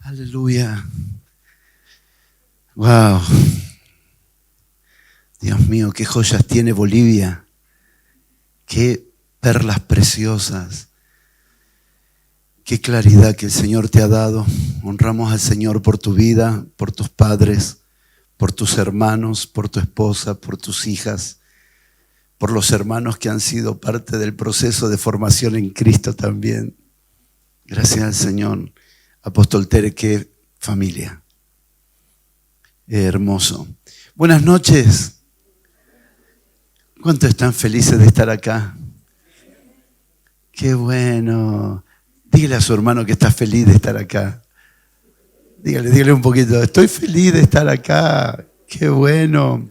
Aleluya. Wow. Dios mío, qué joyas tiene Bolivia. Qué perlas preciosas. Qué claridad que el Señor te ha dado. Honramos al Señor por tu vida, por tus padres, por tus hermanos, por tu esposa, por tus hijas, por los hermanos que han sido parte del proceso de formación en Cristo también. Gracias al Señor. Apóstol Tere, qué familia. Hermoso. Buenas noches. ¿Cuántos están felices de estar acá? Qué bueno. Dígale a su hermano que está feliz de estar acá. Dígale un poquito. Estoy feliz de estar acá. Qué bueno.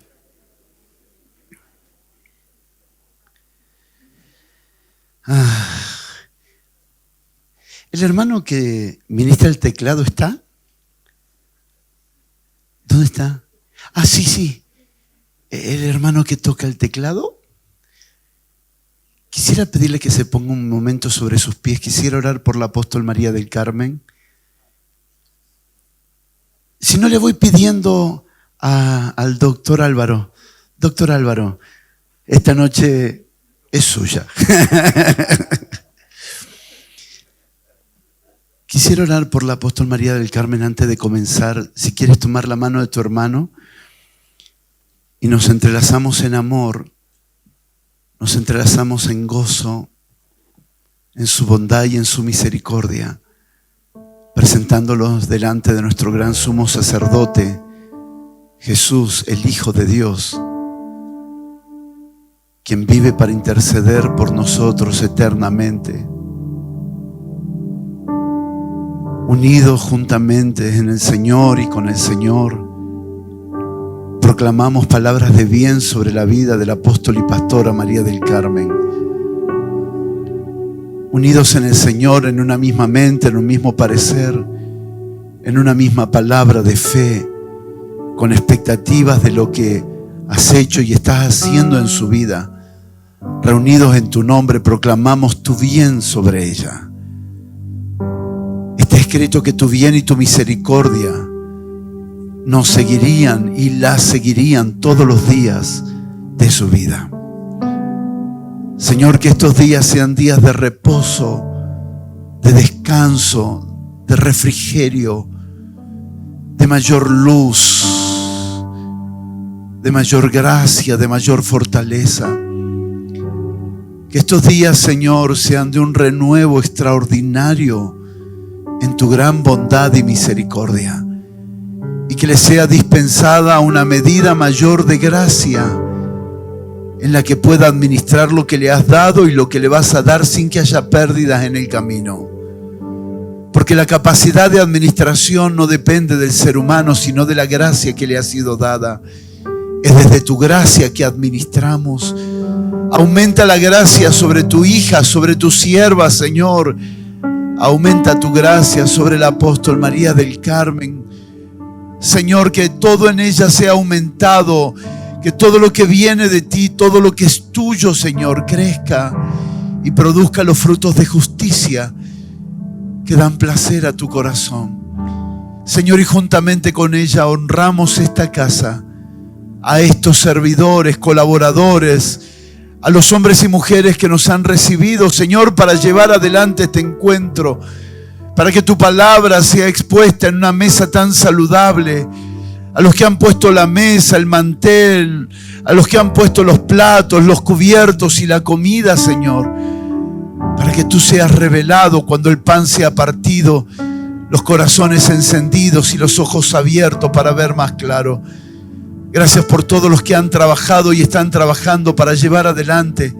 ¿El hermano que ministra el teclado está? ¿Dónde está? Ah, sí. ¿El hermano que toca el teclado? Quisiera pedirle que se ponga un momento sobre sus pies. Quisiera orar por la apóstol María del Carmen. Si no, le voy pidiendo al doctor Álvaro. Doctor Álvaro, esta noche es suya. Quisiera orar por la apóstol María del Carmen antes de comenzar. Si quieres tomar la mano de tu hermano y nos entrelazamos en amor, nos entrelazamos en gozo, en su bondad y en su misericordia, presentándolos delante de nuestro gran sumo sacerdote, Jesús, el Hijo de Dios, quien vive para interceder por nosotros eternamente. Unidos juntamente en el Señor y con el Señor, proclamamos palabras de bien sobre la vida del apóstol y pastora María del Carmen. Unidos en el Señor, en una misma mente, en un mismo parecer, en una misma palabra de fe, con expectativas de lo que has hecho y estás haciendo en su vida. Reunidos en tu nombre, proclamamos tu bien sobre ella. Está escrito que tu bien y tu misericordia nos seguirían y la seguirían todos los días de su vida. Señor, que estos días sean días de reposo, de descanso, de refrigerio, de mayor luz, de mayor gracia, de mayor fortaleza. Que estos días, Señor, sean de un renuevo extraordinario en tu gran bondad y misericordia. Y que le sea dispensada una medida mayor de gracia en la que pueda administrar lo que le has dado y lo que le vas a dar sin que haya pérdidas en el camino. Porque la capacidad de administración no depende del ser humano, sino de la gracia que le ha sido dada. Es desde tu gracia que administramos. Aumenta la gracia sobre tu hija, sobre tu sierva, Señor. Aumenta tu gracia sobre el apóstol María del Carmen. Señor, que todo en ella sea aumentado, que todo lo que viene de ti, todo lo que es tuyo, Señor, crezca y produzca los frutos de justicia que dan placer a tu corazón. Señor, y juntamente con ella honramos esta casa, a estos servidores, colaboradores, a los hombres y mujeres que nos han recibido, Señor, para llevar adelante este encuentro, para que tu palabra sea expuesta en una mesa tan saludable, a los que han puesto la mesa, el mantel, a los que han puesto los platos, los cubiertos y la comida, Señor, para que tú seas revelado cuando el pan sea partido, los corazones encendidos y los ojos abiertos para ver más claro. Gracias por todos los que han trabajado y están trabajando para llevar adelante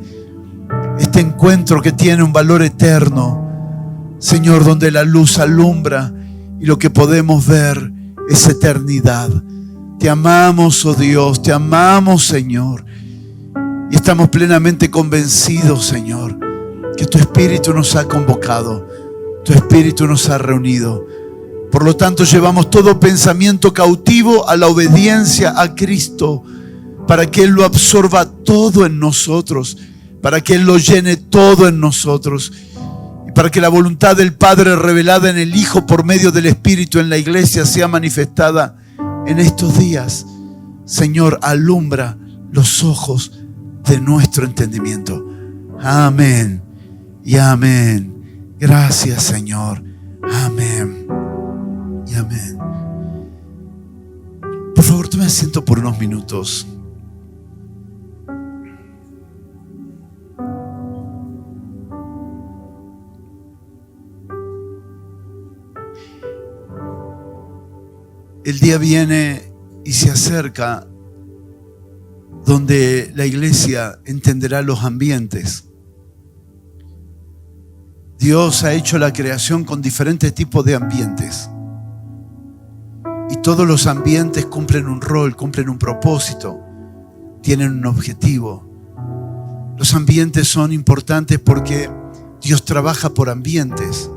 este encuentro que tiene un valor eterno, Señor, donde la luz alumbra y lo que podemos ver es eternidad. Te amamos, oh Dios, te amamos, Señor, y estamos plenamente convencidos, Señor, que tu Espíritu nos ha convocado, tu Espíritu nos ha reunido. Por lo tanto, llevamos todo pensamiento cautivo a la obediencia a Cristo, para que Él lo absorba todo en nosotros, para que Él lo llene todo en nosotros, y para que la voluntad del Padre revelada en el Hijo por medio del Espíritu en la iglesia sea manifestada en estos días. Señor, alumbra los ojos de nuestro entendimiento. Amén y amén. Gracias, Señor. Amén y amén. Por favor, tome asiento por unos minutos. El día viene y se acerca donde la iglesia entenderá los ambientes. Dios ha hecho la creación con diferentes tipos de ambientes. Y todos los ambientes cumplen un rol, cumplen un propósito, tienen un objetivo. Los ambientes son importantes porque Dios trabaja por ambientes.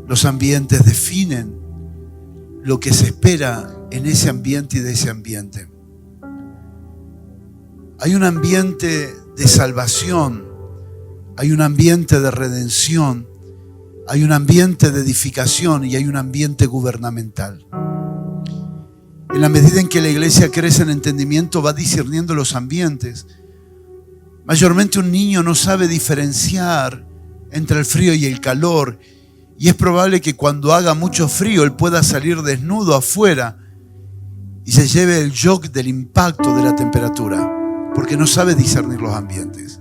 Los ambientes definen lo que se espera en ese ambiente y de ese ambiente. Hay un ambiente de salvación, hay un ambiente de redención, hay un ambiente de edificación y hay un ambiente gubernamental. En la medida en que la iglesia crece en entendimiento, va discerniendo los ambientes. Mayormente un niño no sabe diferenciar entre el frío y el calor, y es probable que cuando haga mucho frío él pueda salir desnudo afuera y se lleve el shock del impacto de la temperatura, porque no sabe discernir los ambientes.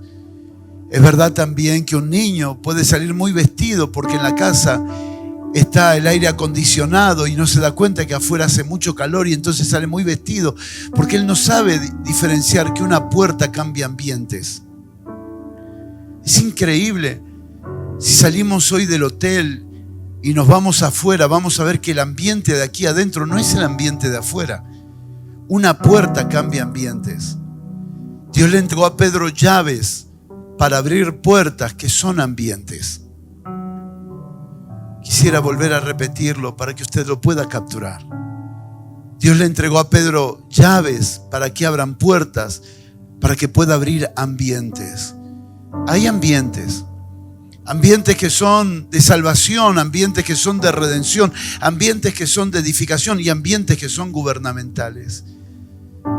Es verdad también que un niño puede salir muy vestido porque en la casa está el aire acondicionado y no se da cuenta que afuera hace mucho calor y entonces sale muy vestido porque él no sabe diferenciar que una puerta cambia ambientes. Es increíble. Si salimos hoy del hotel y nos vamos afuera, vamos a ver que el ambiente de aquí adentro no es el ambiente de afuera. Una puerta cambia ambientes. Dios le entregó a Pedro llaves para abrir puertas que son ambientes. Quisiera volver a repetirlo para que usted lo pueda capturar. Dios le entregó a Pedro llaves para que abran puertas, para que pueda abrir ambientes. Hay ambientes. Ambientes que son de salvación, ambientes que son de redención, ambientes que son de edificación y ambientes que son gubernamentales.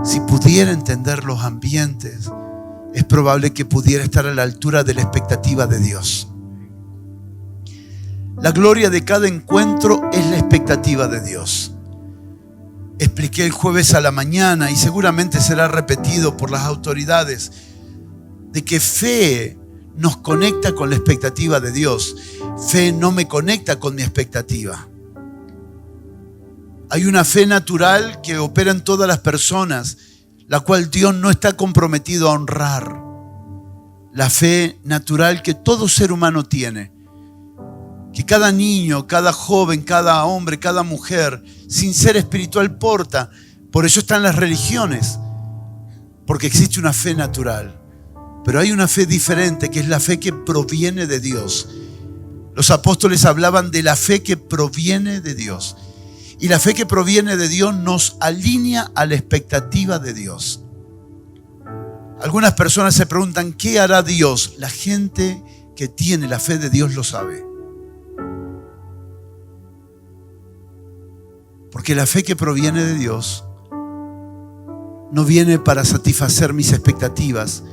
Si pudiera entender los ambientes, es probable que pudiera estar a la altura de la expectativa de Dios. La gloria de cada encuentro es la expectativa de Dios. Expliqué el jueves a la mañana y seguramente será repetido por las autoridades de que fe nos conecta con la expectativa de Dios. Fe no me conecta con mi expectativa. Hay una fe natural que opera en todas las personas, la cual Dios no está comprometido a honrar. La fe natural que todo ser humano tiene, que cada niño, cada joven, cada hombre, cada mujer, sin ser espiritual porta. Por eso están las religiones, porque existe una fe natural. Pero hay una fe diferente, que es la fe que proviene de Dios. Los apóstoles hablaban de la fe que proviene de Dios. Y la fe que proviene de Dios nos alinea a la expectativa de Dios. Algunas personas se preguntan, ¿qué hará Dios? La gente que tiene la fe de Dios lo sabe. Porque la fe que proviene de Dios no viene para satisfacer mis expectativas,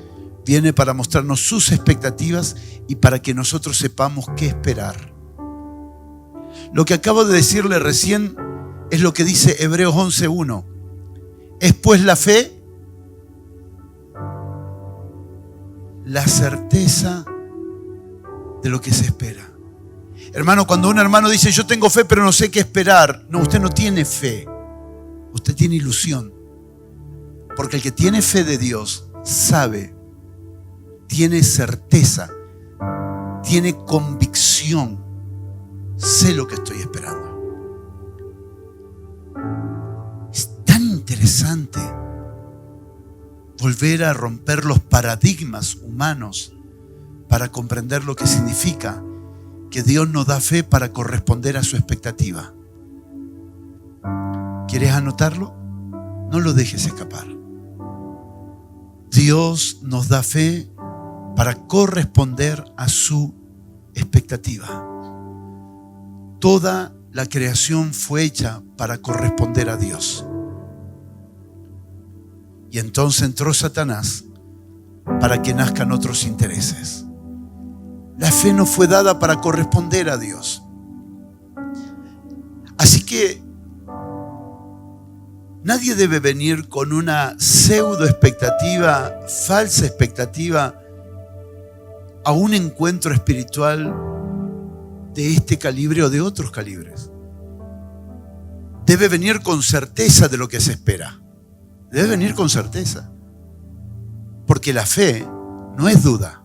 viene para mostrarnos sus expectativas y para que nosotros sepamos qué esperar. Lo que acabo de decirle recién es lo que dice Hebreos 11:1. Es pues la fe, la certeza de lo que se espera. Hermano, cuando un hermano dice yo tengo fe pero no sé qué esperar, no, usted no tiene fe, usted tiene ilusión. Porque el que tiene fe de Dios sabe, tiene certeza, tiene convicción, sé lo que estoy esperando. Es tan interesante volver a romper los paradigmas humanos para comprender lo que significa que Dios nos da fe para corresponder a su expectativa. ¿Quieres anotarlo? No lo dejes escapar. Dios nos da fe para corresponder a su expectativa. Toda la creación fue hecha para corresponder a Dios. Y entonces entró Satanás para que nazcan otros intereses. La fe no fue dada para corresponder a Dios. Así que nadie debe venir con una pseudo expectativa, falsa expectativa, a un encuentro espiritual de este calibre o de otros calibres. Debe venir con certeza de lo que se espera. Debe venir con certeza. Porque la fe no es duda.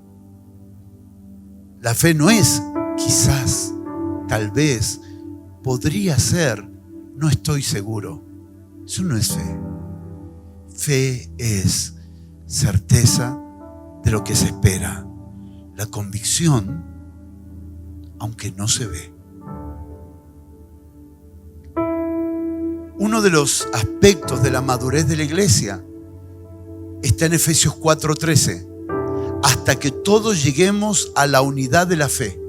La fe no es quizás, tal vez, podría ser, no estoy seguro. Eso no es fe. Fe es certeza de lo que se espera. La convicción, aunque no se ve. Uno de los aspectos de la madurez de la iglesia está en Efesios 4:13. Hasta que todos lleguemos a la unidad de la fe.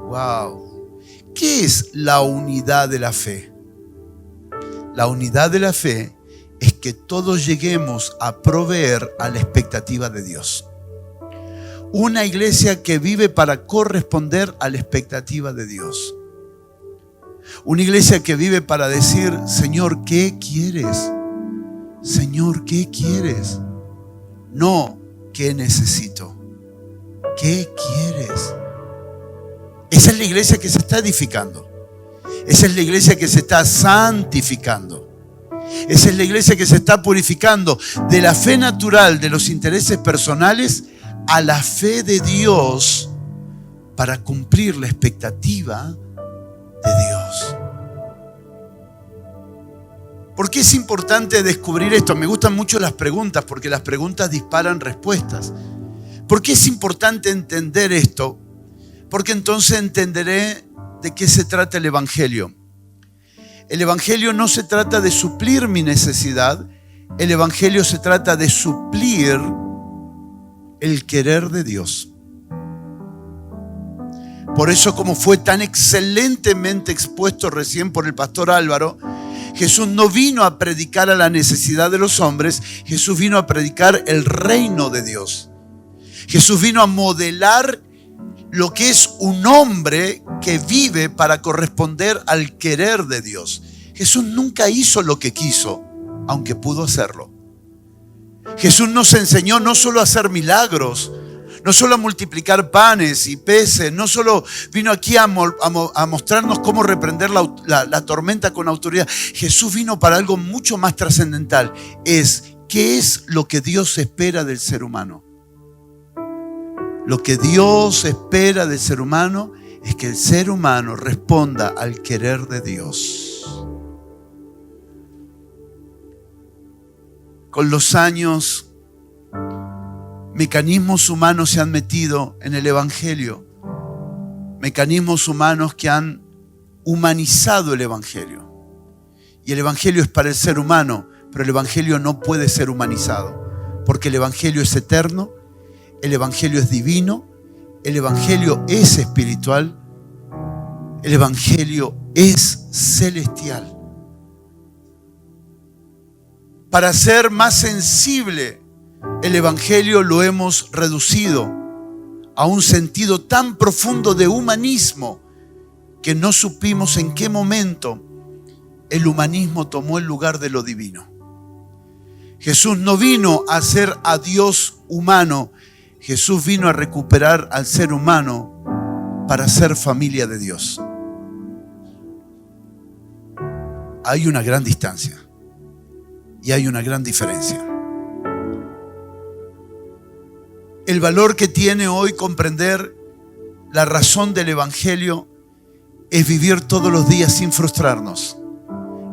¡Wow! ¿Qué es la unidad de la fe? La unidad de la fe es que todos lleguemos a proveer a la expectativa de Dios. Una iglesia que vive para corresponder a la expectativa de Dios. Una iglesia que vive para decir, Señor, ¿qué quieres? Señor, ¿qué quieres? No, ¿qué necesito? ¿Qué quieres? Esa es la iglesia que se está edificando. Esa es la iglesia que se está santificando. Esa es la iglesia que se está purificando de la fe natural, de los intereses personales, a la fe de Dios para cumplir la expectativa de Dios. ¿Por qué es importante descubrir esto? Me gustan mucho las preguntas porque las preguntas disparan respuestas. ¿Por qué es importante entender esto? Porque entonces entenderé de qué se trata el Evangelio. El Evangelio no se trata de suplir mi necesidad. El Evangelio se trata de suplir el querer de Dios. Por eso, como fue tan excelentemente expuesto recién por el pastor Álvaro, Jesús no vino a predicar a la necesidad de los hombres, Jesús vino a predicar el reino de Dios. Jesús vino a modelar lo que es un hombre que vive para corresponder al querer de Dios. Jesús nunca hizo lo que quiso, aunque pudo hacerlo. Jesús nos enseñó no solo a hacer milagros, no solo a multiplicar panes y peces, no solo vino aquí a mostrarnos cómo reprender la tormenta con autoridad. Jesús vino para algo mucho más trascendental. ¿Qué es lo que Dios espera del ser humano? Lo que Dios espera del ser humano es que el ser humano responda al querer de Dios. Con los años, mecanismos humanos se han metido en el Evangelio. Mecanismos humanos que han humanizado el Evangelio. Y el Evangelio es para el ser humano, pero el Evangelio no puede ser humanizado. Porque el Evangelio es eterno, el Evangelio es divino, el Evangelio es espiritual, el Evangelio es celestial. Para ser más sensible, el Evangelio lo hemos reducido a un sentido tan profundo de humanismo que no supimos en qué momento el humanismo tomó el lugar de lo divino. Jesús no vino a hacer a Dios humano, Jesús vino a recuperar al ser humano para ser familia de Dios. Hay una gran distancia y hay una gran diferencia. El valor que tiene hoy comprender la razón del Evangelio es vivir todos los días sin frustrarnos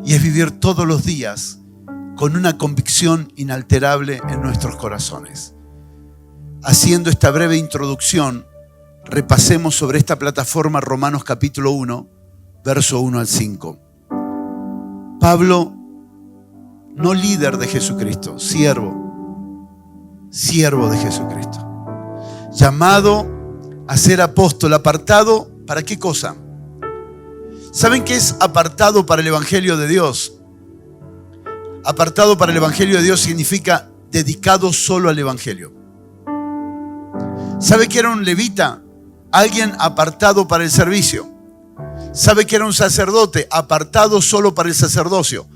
y es vivir todos los días con una convicción inalterable en nuestros corazones. Haciendo esta breve introducción, repasemos sobre esta plataforma Romanos capítulo 1, verso 1 al 5. Pablo, no líder de Jesucristo, siervo de Jesucristo, llamado a ser apóstol, apartado, ¿para qué cosa? ¿Saben qué es apartado para el Evangelio de Dios? Apartado para el Evangelio de Dios significa dedicado solo al Evangelio. ¿Sabe que era un levita? Alguien apartado para el servicio. ¿Sabe que era un sacerdote? Apartado solo para el sacerdocio.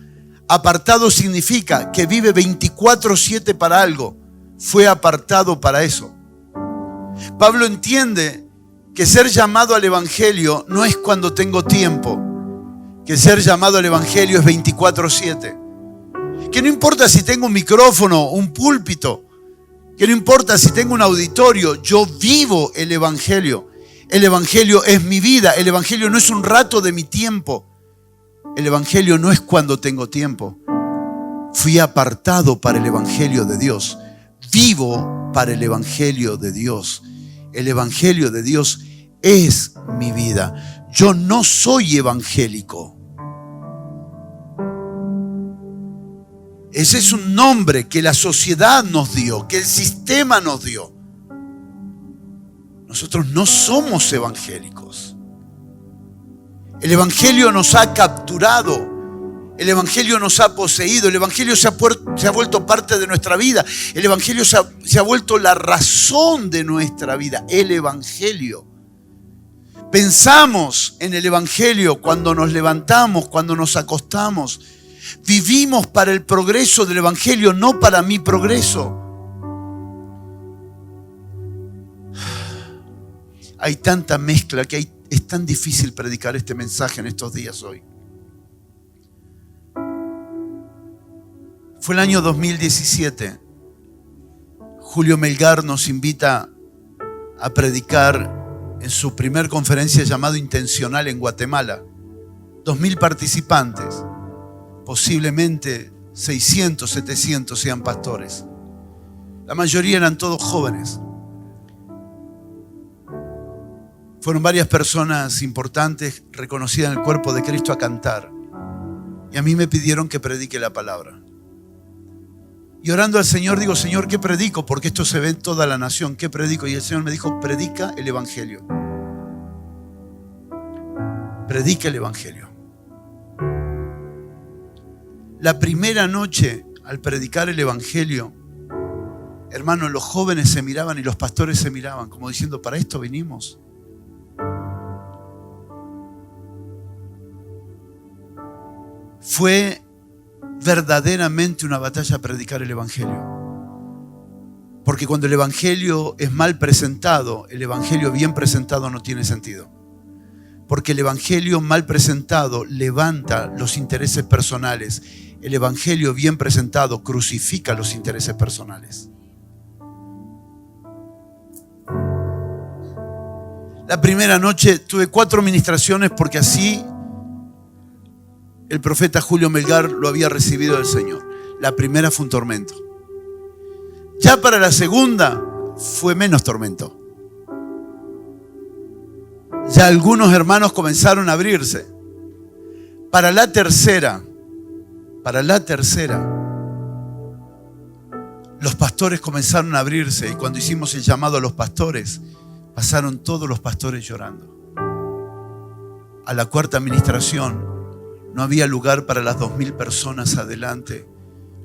Apartado significa que vive 24/7 para algo. Fue apartado para eso. Pablo entiende que ser llamado al Evangelio no es cuando tengo tiempo. Que ser llamado al Evangelio es 24/7. Que no importa si tengo un micrófono, un púlpito. Que no importa si tengo un auditorio. Yo vivo el Evangelio. El Evangelio es mi vida. El Evangelio no es un rato de mi tiempo. El Evangelio no es cuando tengo tiempo. Fui apartado para el Evangelio de Dios. Vivo para el Evangelio de Dios. El Evangelio de Dios es mi vida. Yo no soy evangélico. Ese es un nombre que la sociedad nos dio, que el sistema nos dio. Nosotros no somos evangélicos. El Evangelio nos ha capturado. El Evangelio nos ha poseído. El Evangelio se ha vuelto parte de nuestra vida. El Evangelio se ha vuelto la razón de nuestra vida. El Evangelio. Pensamos en el Evangelio cuando nos levantamos, cuando nos acostamos. Vivimos para el progreso del Evangelio, no para mi progreso. Hay tanta mezcla que es tan difícil predicar este mensaje en estos días hoy. Fue el año 2017. Julio Melgar nos invita a predicar en su primer conferencia llamada Intencional en Guatemala. 2.000 participantes. Posiblemente 600, 700 sean pastores. La mayoría eran todos jóvenes. Fueron varias personas importantes reconocidas en el cuerpo de Cristo a cantar. Y a mí me pidieron que predique la palabra. Y orando al Señor digo, Señor, ¿qué predico? Porque esto se ve en toda la nación. ¿Qué predico? Y el Señor me dijo, predica el Evangelio. Predica el Evangelio. La primera noche, al predicar el Evangelio, hermanos, los jóvenes se miraban y los pastores se miraban, como diciendo, ¿para esto vinimos? Fue verdaderamente una batalla predicar el Evangelio. Porque cuando el Evangelio es mal presentado, el Evangelio bien presentado no tiene sentido. Porque el Evangelio mal presentado levanta los intereses personales. El Evangelio bien presentado crucifica los intereses personales. La primera noche tuve 4 ministraciones porque así el profeta Julio Melgar lo había recibido del Señor. La primera fue un tormento. Ya para la segunda fue menos tormento. Ya algunos hermanos comenzaron a abrirse. Para la tercera, los pastores comenzaron a abrirse y cuando hicimos el llamado a los pastores, pasaron todos los pastores llorando. A la cuarta administración no había lugar para las 2.000 personas adelante,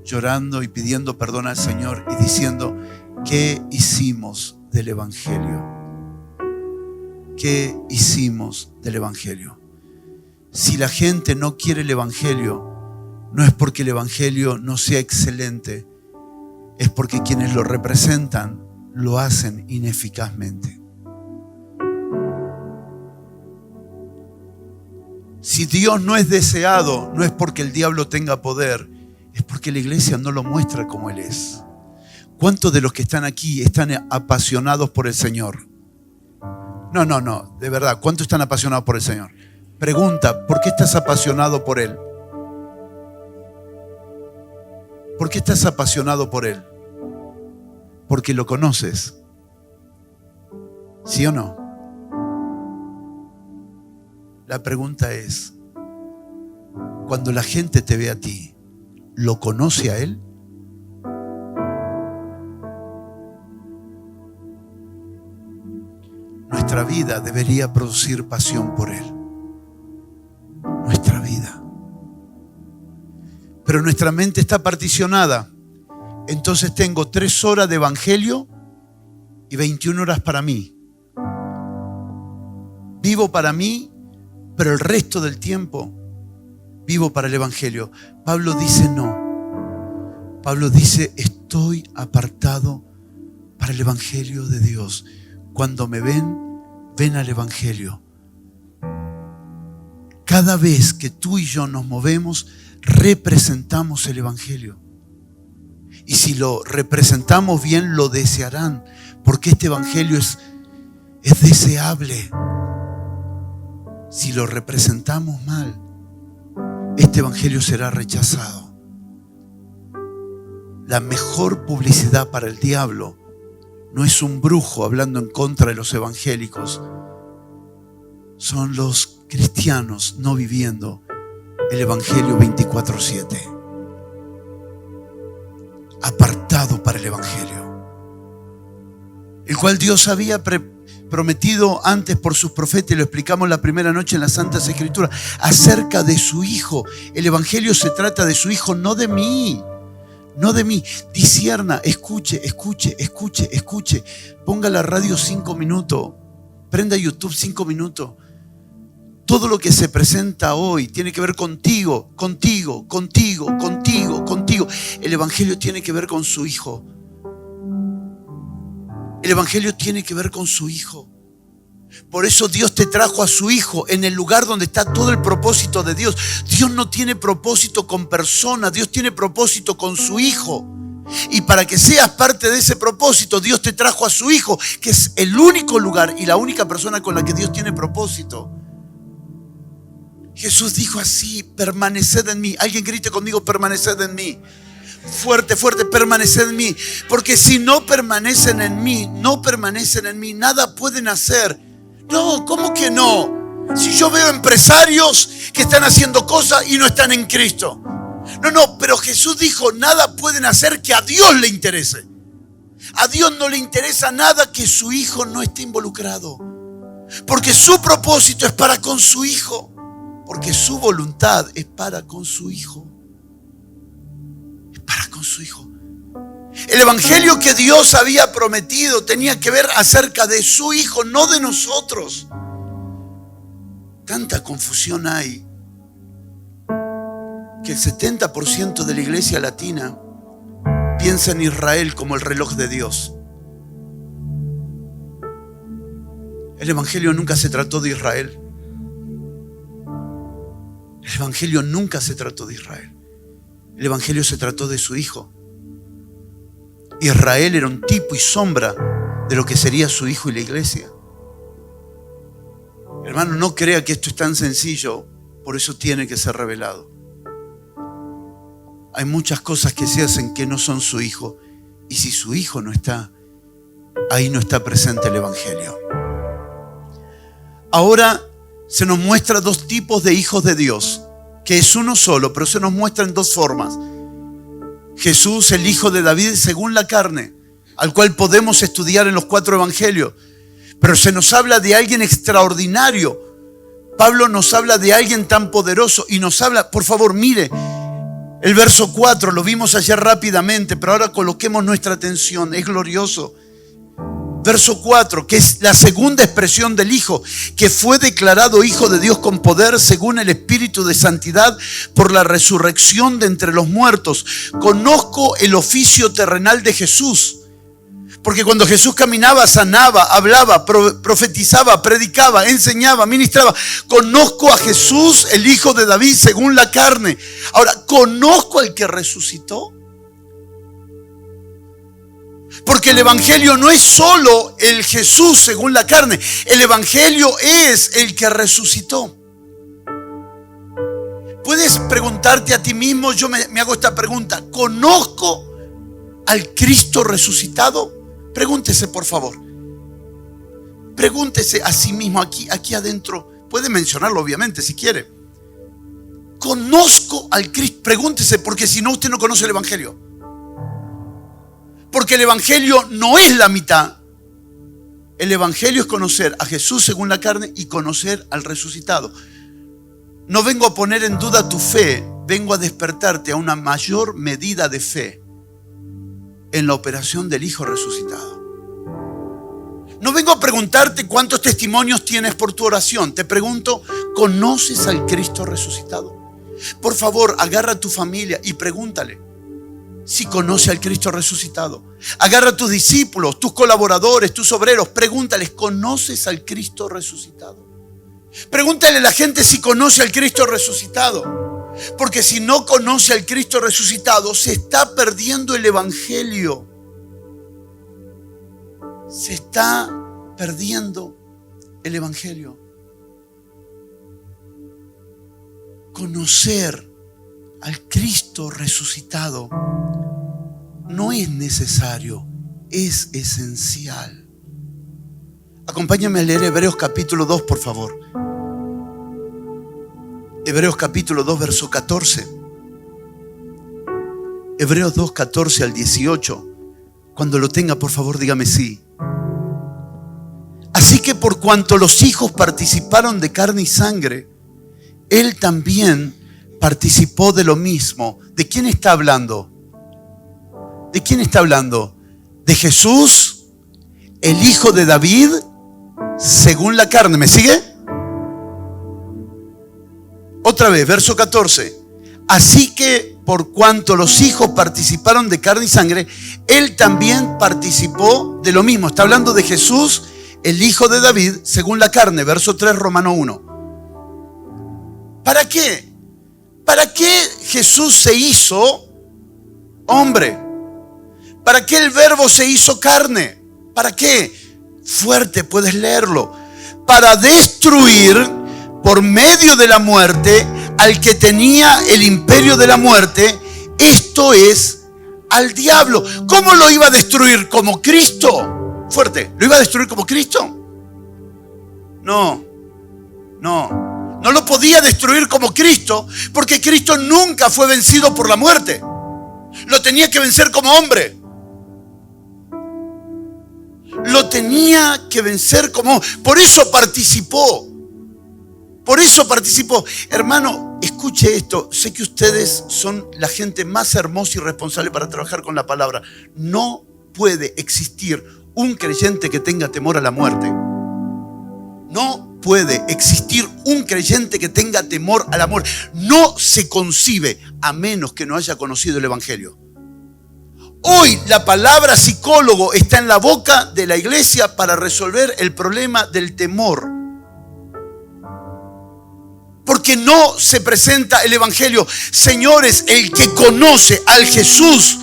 llorando y pidiendo perdón al Señor y diciendo, ¿qué hicimos del Evangelio? ¿Qué hicimos del Evangelio? Si la gente no quiere el Evangelio, no es porque el Evangelio no sea excelente, es porque quienes lo representan lo hacen ineficazmente. Si Dios no es deseado, no es porque el diablo tenga poder, es porque la iglesia no lo muestra como Él es. ¿Cuántos de los que están aquí están apasionados por el Señor? No, de verdad, ¿cuántos están apasionados por el Señor? Pregunta, ¿por qué estás apasionado por Él? ¿Por qué estás apasionado por Él? Porque lo conoces. ¿Sí o no? La pregunta es, cuando la gente te ve a ti, ¿lo conoce a Él? nuestra vida debería producir pasión por Él. Nuestra vida. Pero nuestra mente está particionada. Entonces tengo 3 horas de evangelio y 21 horas para mí. Vivo para mí, pero el resto del tiempo vivo para el evangelio. Pablo dice no. Pablo dice, estoy apartado para el evangelio de Dios. Cuando me ven al evangelio. Cada vez que tú y yo nos movemos, representamos el evangelio. Y si lo representamos bien, lo desearán, porque este evangelio es deseable. Si lo representamos mal, este evangelio será rechazado. La mejor publicidad para el diablo no es un brujo hablando en contra de los evangélicos. Son los cristianos no viviendo el evangelio 24/7. Apartado para el evangelio, el cual Dios había prometido antes por sus profetas, y lo explicamos la primera noche en las Santas Escrituras, acerca de su Hijo. El evangelio se trata de su Hijo, no de mí. No de mí. Discierna, escuche. Ponga la radio 5 minutos. Prenda YouTube 5 minutos. Todo lo que se presenta hoy tiene que ver contigo. El evangelio tiene que ver con su Hijo. El evangelio tiene que ver con su Hijo. Por eso Dios te trajo a su Hijo en el lugar donde está todo el propósito de Dios. Dios no tiene propósito con personas, Dios tiene propósito con su Hijo. Y para que seas parte de ese propósito, Dios te trajo a su Hijo, que es el único lugar y la única persona con la que Dios tiene propósito. Jesús dijo así: permaneced en mí. Alguien grite conmigo: permaneced en mí. Fuerte, permaneced en mí. Porque si no permanecen en mí, nada pueden hacer. No, ¿cómo que no? Si yo veo empresarios que están haciendo cosas y no están en Cristo. No, pero Jesús dijo, nada pueden hacer que a Dios le interese. A Dios no le interesa nada que su Hijo no esté involucrado. Porque su propósito es para con su Hijo. Porque su voluntad es para con su Hijo. Es para con su Hijo. El evangelio que Dios había prometido tenía que ver acerca de su Hijo, no de nosotros. Tanta confusión hay que el 70% de la iglesia latina piensa en Israel como el reloj de Dios. El evangelio nunca se trató de Israel. El evangelio nunca se trató de Israel. El evangelio se trató de su Hijo. Israel era un tipo y sombra de lo que sería su Hijo y la iglesia. Hermano, no crea que esto es tan sencillo, por eso tiene que ser revelado. Hay muchas cosas que se hacen que no son su Hijo, y si su Hijo no está, ahí no está presente el evangelio. Ahora se nos muestra 2 tipos de hijos de Dios, que es uno solo, pero se nos muestra en 2 formas. Jesús, el hijo de David según la carne, al cual podemos estudiar en los 4 evangelios. Pero se nos habla de alguien extraordinario. Pablo nos habla de alguien tan poderoso y nos habla, por favor, mire, el verso 4, lo vimos ayer rápidamente, pero ahora coloquemos nuestra atención, es glorioso. Verso 4, que es la segunda expresión del Hijo, que fue declarado Hijo de Dios con poder según el Espíritu de Santidad por la resurrección de entre los muertos. Conozco el oficio terrenal de Jesús, porque cuando Jesús caminaba, sanaba, hablaba, profetizaba, predicaba, enseñaba, ministraba. Conozco a Jesús, el Hijo de David según la carne. Ahora, ¿conozco al que resucitó? Porque el evangelio no es solo el Jesús según la carne. El evangelio es el que resucitó. Puedes preguntarte a ti mismo, yo me hago esta pregunta: ¿conozco al Cristo resucitado? Pregúntese, por favor. Pregúntese a sí mismo aquí adentro. Puede mencionarlo obviamente si quiere. ¿Conozco al Cristo? Pregúntese, porque si no, usted no conoce el evangelio. Porque el evangelio no es la mitad. El evangelio es conocer a Jesús según la carne y conocer al resucitado. No vengo a poner en duda tu fe, vengo a despertarte a una mayor medida de fe en la operación del Hijo resucitado. No vengo a preguntarte cuántos testimonios tienes por tu oración. Te pregunto, ¿conoces al Cristo resucitado? Por favor, agarra a tu familia y pregúntale si conoce al Cristo resucitado. Agarra a tus discípulos, tus colaboradores, tus obreros, pregúntales, ¿conoces al Cristo resucitado? Pregúntale a la gente si conoce al Cristo resucitado. Porque si no conoce al Cristo resucitado, se está perdiendo el evangelio. Se está perdiendo el evangelio. Conocer al Cristo resucitado no es necesario, es esencial. Acompáñame a leer Hebreos capítulo 2, por favor. Hebreos capítulo 2, verso 14. Hebreos 2, 14 al 18. Cuando lo tenga, por favor, dígame sí. Así que por cuanto los hijos participaron de carne y sangre, Él también participó de lo mismo. ¿De quién está hablando? ¿De quién está hablando? De Jesús, el hijo de David, según la carne. ¿Me sigue? Otra vez, verso 14. Así que por cuanto los hijos participaron de carne y sangre, Él también participó de lo mismo. Está hablando de Jesús, el hijo de David, según la carne. Verso 3, Romano 1. ¿Para qué? ¿Para qué Jesús se hizo hombre? ¿Para qué el verbo se hizo carne? ¿Para qué? Fuerte, puedes leerlo. Para destruir por medio de la muerte al que tenía el imperio de la muerte, esto es, al diablo. ¿Cómo lo iba a destruir? ¿Como Cristo? Fuerte, ¿lo iba a destruir como Cristo? No lo podía destruir como Cristo, porque Cristo nunca fue vencido por la muerte. Lo tenía que vencer como hombre. Lo tenía que vencer como... Por eso participó. Hermano, escuche esto. Sé que ustedes son la gente más hermosa y responsable para trabajar con la palabra. No puede existir un creyente que tenga temor a la muerte. No puede existir un creyente que tenga temor a la muerte. No se concibe a menos que no haya conocido el evangelio. Hoy la palabra psicólogo está en la boca de la iglesia para resolver el problema del temor. Porque no se presenta el evangelio. Señores, el que conoce al Jesús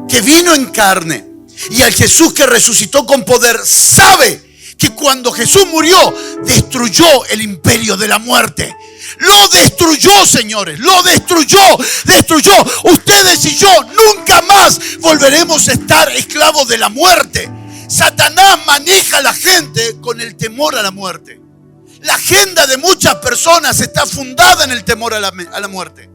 que vino en carne y al Jesús que resucitó con poder, sabe que cuando Jesús murió, destruyó el imperio de la muerte. Lo destruyó, señores, lo destruyó. Ustedes y yo nunca más volveremos a estar esclavos de la muerte. Satanás maneja a la gente con el temor a la muerte. La agenda de muchas personas está fundada en el temor a la muerte.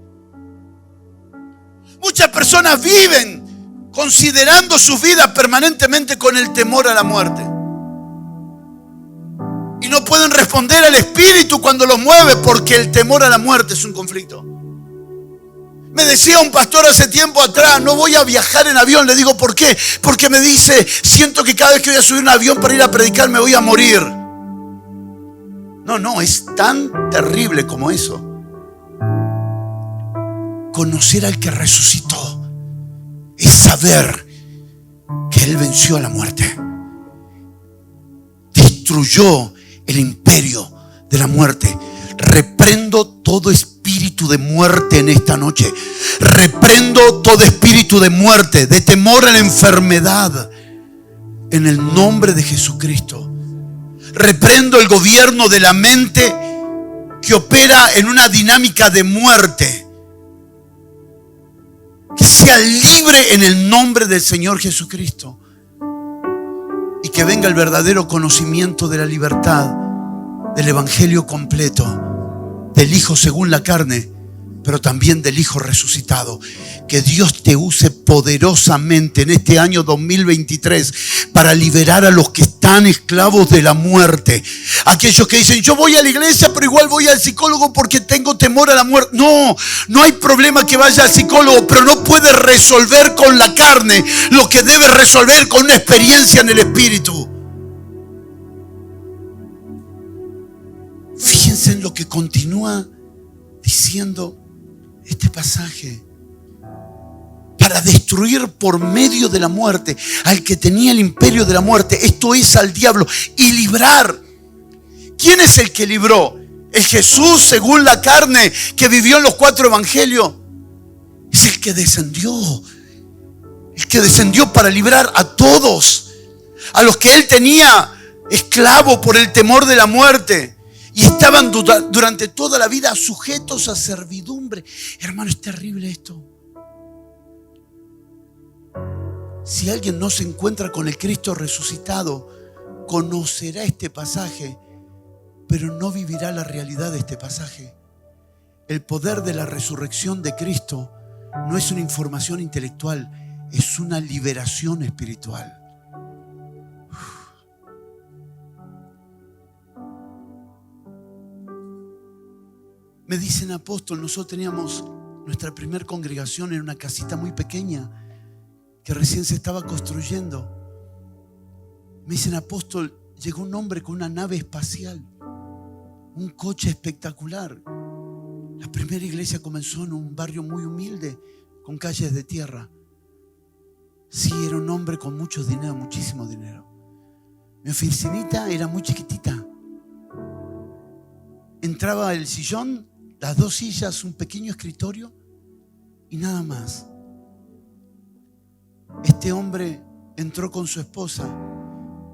Muchas personas viven considerando sus vidas permanentemente con el temor a la muerte. Y no pueden responder al Espíritu cuando los mueve, porque el temor a la muerte es un conflicto. Me decía un pastor hace tiempo atrás, no voy a viajar en avión. Le digo, ¿por qué? Porque me dice, siento que cada vez que voy a subir un avión para ir a predicar me voy a morir. No, es tan terrible como eso. Conocer al que resucitó es saber que Él venció a la muerte. Destruyó el imperio de la muerte. Reprendo todo espíritu de muerte en esta noche. Reprendo todo espíritu de muerte, de temor a la enfermedad, en el nombre de Jesucristo. Reprendo el gobierno de la mente que opera en una dinámica de muerte. Que sea libre en el nombre del Señor Jesucristo. Y que venga el verdadero conocimiento de la libertad, del evangelio completo, del Hijo según la carne, pero también del Hijo resucitado. Que Dios te use poderosamente en este año 2023 para liberar a los que están esclavos de la muerte. Aquellos que dicen, yo voy a la iglesia, pero igual voy al psicólogo porque tengo temor a la muerte. No, no hay problema que vaya al psicólogo, pero no puede resolver con la carne lo que debe resolver con una experiencia en el Espíritu. Fíjense en lo que continúa diciendo este pasaje. Para destruir por medio de la muerte al que tenía el imperio de la muerte, esto es al diablo, y librar. ¿Quién es el que libró? El Jesús según la carne que vivió en los 4 evangelios. Es el que descendió. El que descendió para librar a todos, a los que él tenía esclavo por el temor de la muerte. Y estaban durante toda la vida sujetos a servidumbre. Hermano, es terrible esto. Si alguien no se encuentra con el Cristo resucitado, conocerá este pasaje, pero no vivirá la realidad de este pasaje. El poder de la resurrección de Cristo no es una información intelectual, es una liberación espiritual. Me dicen, apóstol, nosotros teníamos nuestra primera congregación en una casita muy pequeña que recién se estaba construyendo. Me dicen, apóstol, llegó un hombre con una nave espacial, un coche espectacular. La primera iglesia comenzó en un barrio muy humilde, con calles de tierra. Sí, era un hombre con mucho dinero, muchísimo dinero. Mi oficinita era muy chiquitita. Entraba el sillón, las 2 sillas, un pequeño escritorio y nada más. Este hombre entró con su esposa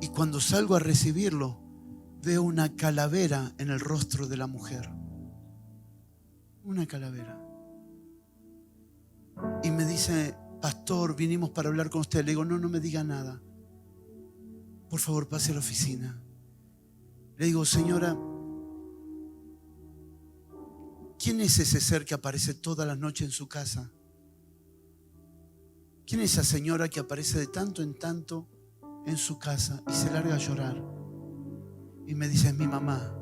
y cuando salgo a recibirlo veo una calavera en el rostro de la mujer. Una calavera. Y me dice, pastor, vinimos para hablar con usted. Le digo, no me diga nada. Por favor, pase a la oficina. Le digo, señora, ¿quién es ese ser que aparece todas las noches en su casa? ¿Quién es esa señora que aparece de tanto en tanto en su casa y se larga a llorar? Y me dice, es mi mamá.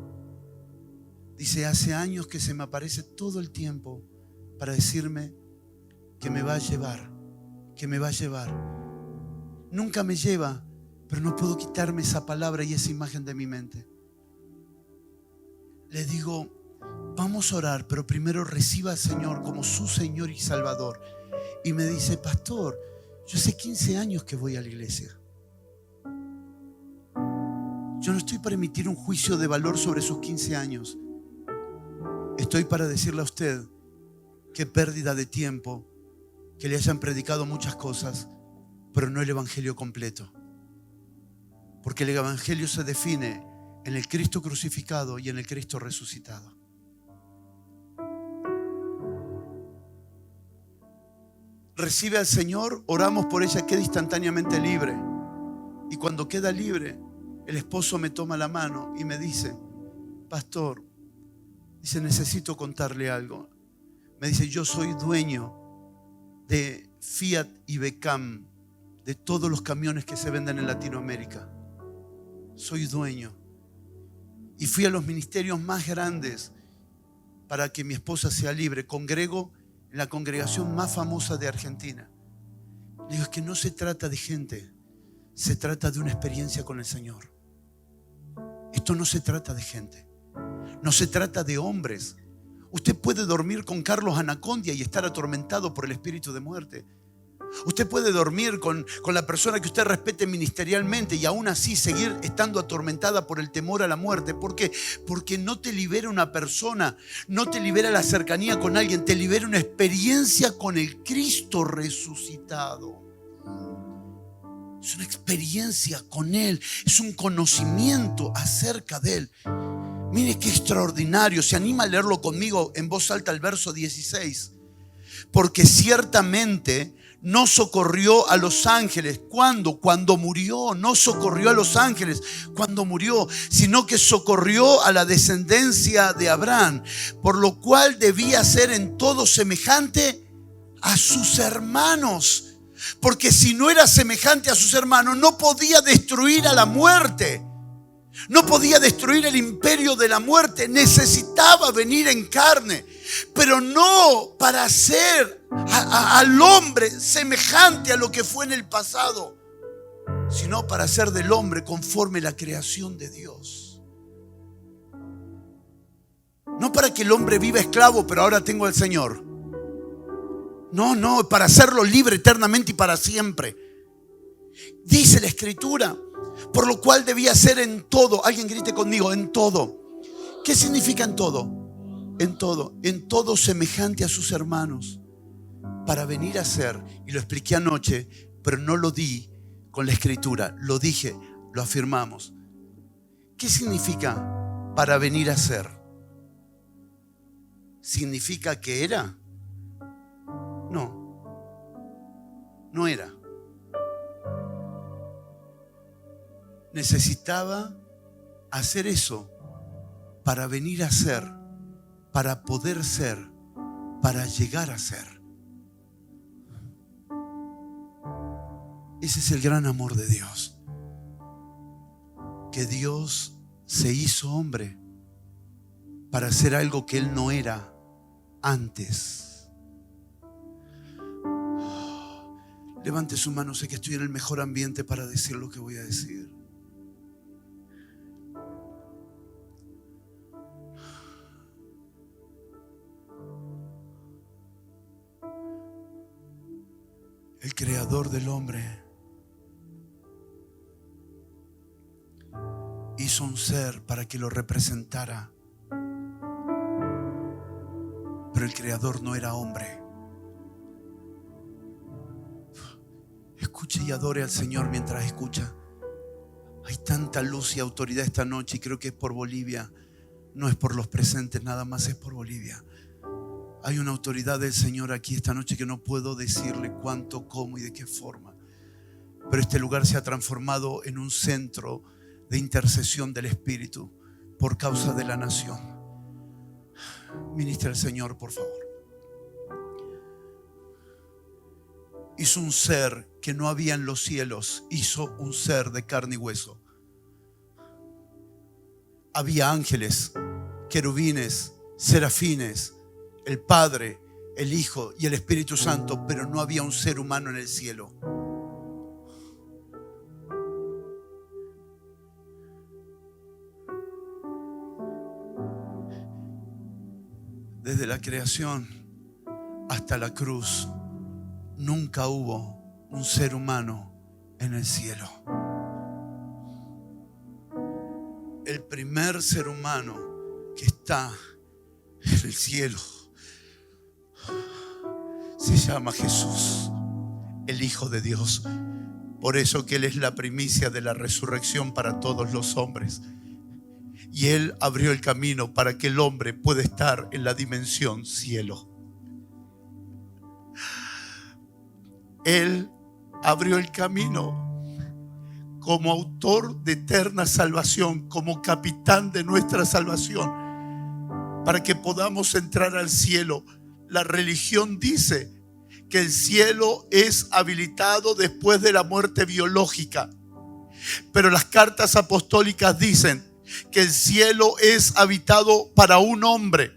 Dice, hace años que se me aparece todo el tiempo para decirme que me va a llevar, que me va a llevar. Nunca me lleva, pero no puedo quitarme esa palabra y esa imagen de mi mente. Le digo, vamos a orar, pero primero reciba al Señor como su Señor y Salvador. Y me dice, pastor, yo hace 15 años que voy a la iglesia. Yo no estoy para emitir un juicio de valor sobre sus 15 años. Estoy para decirle a usted qué pérdida de tiempo que le hayan predicado muchas cosas, pero no el evangelio completo. Porque el evangelio se define en el Cristo crucificado y en el Cristo resucitado. Recibe al Señor, oramos por ella, queda instantáneamente libre. Y cuando queda libre, el esposo me toma la mano y me dice, pastor, dice, necesito contarle algo. Me dice, yo soy dueño de Fiat y Becam, de todos los camiones que se venden en Latinoamérica. Soy dueño. Y fui a los ministerios más grandes para que mi esposa sea libre. Congrego en la congregación más famosa de Argentina. Le digo, es que no se trata de gente, se trata de una experiencia con el Señor. Esto no se trata de gente, no se trata de hombres. Usted puede dormir con Carlos Anacondia y estar atormentado por el espíritu de muerte. Usted puede dormir con la persona que usted respete ministerialmente y aún así seguir estando atormentada por el temor a la muerte. ¿Por qué? Porque no te libera una persona, no te libera la cercanía con alguien, te libera una experiencia con el Cristo resucitado. Es una experiencia con Él, es un conocimiento acerca de Él. Mire qué extraordinario. Se anima a leerlo conmigo en voz alta el verso 16. Porque ciertamente no socorrió a los ángeles. ¿Cuándo? Cuando murió. No socorrió a los ángeles cuando murió, sino que socorrió a la descendencia de Abraham, por lo cual debía ser en todo semejante a sus hermanos. Porque si no era semejante a sus hermanos, no podía destruir a la muerte. No podía destruir el imperio de la muerte. Necesitaba venir en carne, pero no para ser al hombre semejante a lo que fue en el pasado, sino para ser del hombre conforme la creación de Dios. No para que el hombre viva esclavo, pero ahora tengo al Señor. No, para hacerlo libre eternamente y para siempre. Dice la Escritura, por lo cual debía ser en todo. Alguien grite conmigo, en todo. ¿Qué significa en todo? En todo semejante a sus hermanos, para venir a ser, y lo expliqué anoche, pero no lo di con la Escritura, lo dije, lo afirmamos. ¿Qué significa para venir a ser? ¿Significa que era? No era. Necesitaba hacer eso para venir a ser, para poder ser, para llegar a ser. Ese es el gran amor de Dios. Que Dios se hizo hombre para hacer algo que Él no era antes. Levante su mano, sé que estoy en el mejor ambiente para decir lo que voy a decir. El creador del hombre hizo un ser para que lo representara, pero el creador no era hombre. Escuche y adore al Señor mientras escucha. Hay tanta luz y autoridad esta noche, y creo que es por Bolivia. No es por los presentes nada más, es por Bolivia. Hay una autoridad del Señor aquí esta noche que no puedo decirle cuánto, cómo y de qué forma. Pero este lugar se ha transformado en un centro de intercesión del Espíritu por causa de la nación. Ministra el Señor, por favor. Hizo un ser que no había en los cielos. Hizo un ser de carne y hueso. Había ángeles, querubines, serafines, el Padre, el Hijo y el Espíritu Santo, pero no había un ser humano en el cielo. Desde la creación hasta la cruz, nunca hubo un ser humano en el cielo. El primer ser humano que está en el cielo se llama Jesús, el Hijo de Dios. Por eso que Él es la primicia de la resurrección para todos los hombres. Y Él abrió el camino para que el hombre pueda estar en la dimensión cielo. Él abrió el camino como autor de eterna salvación, como capitán de nuestra salvación, para que podamos entrar al cielo. La religión dice que el cielo es habilitado después de la muerte biológica, pero las cartas apostólicas dicen que el cielo es habitado para un hombre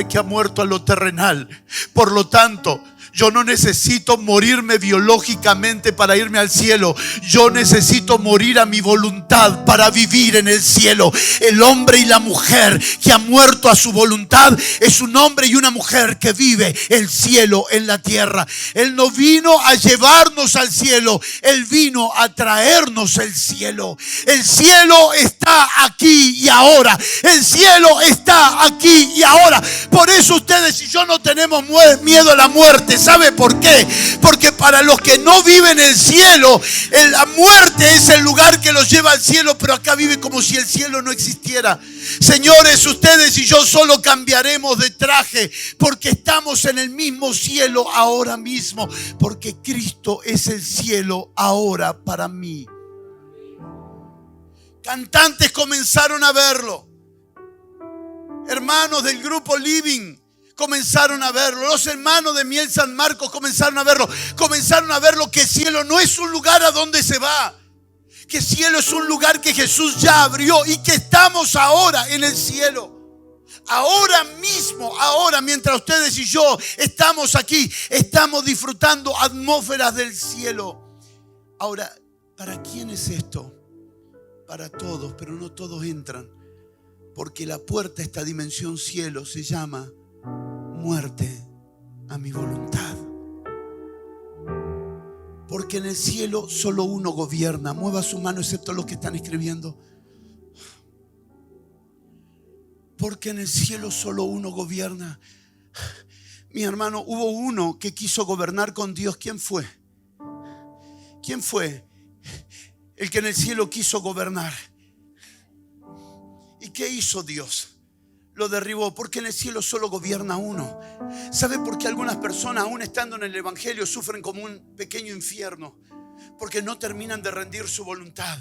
que ha muerto a lo terrenal. Por lo tanto, yo no necesito morirme biológicamente para irme al cielo. Yo necesito morir a mi voluntad para vivir en el cielo. El hombre y la mujer que han muerto a su voluntad es un hombre y una mujer que vive el cielo en la tierra. Él no vino a llevarnos al cielo, Él vino a traernos el cielo. El cielo está aquí y ahora. El cielo está aquí y ahora. Por eso ustedes y yo no tenemos miedo a la muerte. ¿Sabe por qué? Porque para los que no viven el cielo, la muerte es el lugar que los lleva al cielo, pero acá vive como si el cielo no existiera. Señores, ustedes y yo solo cambiaremos de traje porque estamos en el mismo cielo ahora mismo, porque Cristo es el cielo ahora para mí. Cantantes comenzaron a verlo. Hermanos del grupo Living comenzaron a verlo. Los hermanos de Miel San Marcos comenzaron a verlo. Comenzaron a verlo, que cielo no es un lugar a donde se va. Que cielo es un lugar que Jesús ya abrió y que estamos ahora en el cielo. Ahora mismo, ahora mientras ustedes y yo estamos aquí, estamos disfrutando atmósferas del cielo. Ahora, ¿para quién es esto? Para todos, pero no todos entran. Porque la puerta a esta dimensión cielo se llama muerte a mi voluntad. Porque en el cielo solo uno gobierna. Mueva su mano excepto los que están escribiendo. Porque en el cielo solo uno gobierna. Mi hermano, hubo uno que quiso gobernar con Dios. ¿Quién fue? ¿Quién fue el que en el cielo quiso gobernar? ¿Y qué hizo Dios? Lo derribó, porque en el cielo solo gobierna uno. ¿Sabe por qué algunas personas, aún estando en el evangelio, sufren como un pequeño infierno? Porque no terminan de rendir su voluntad.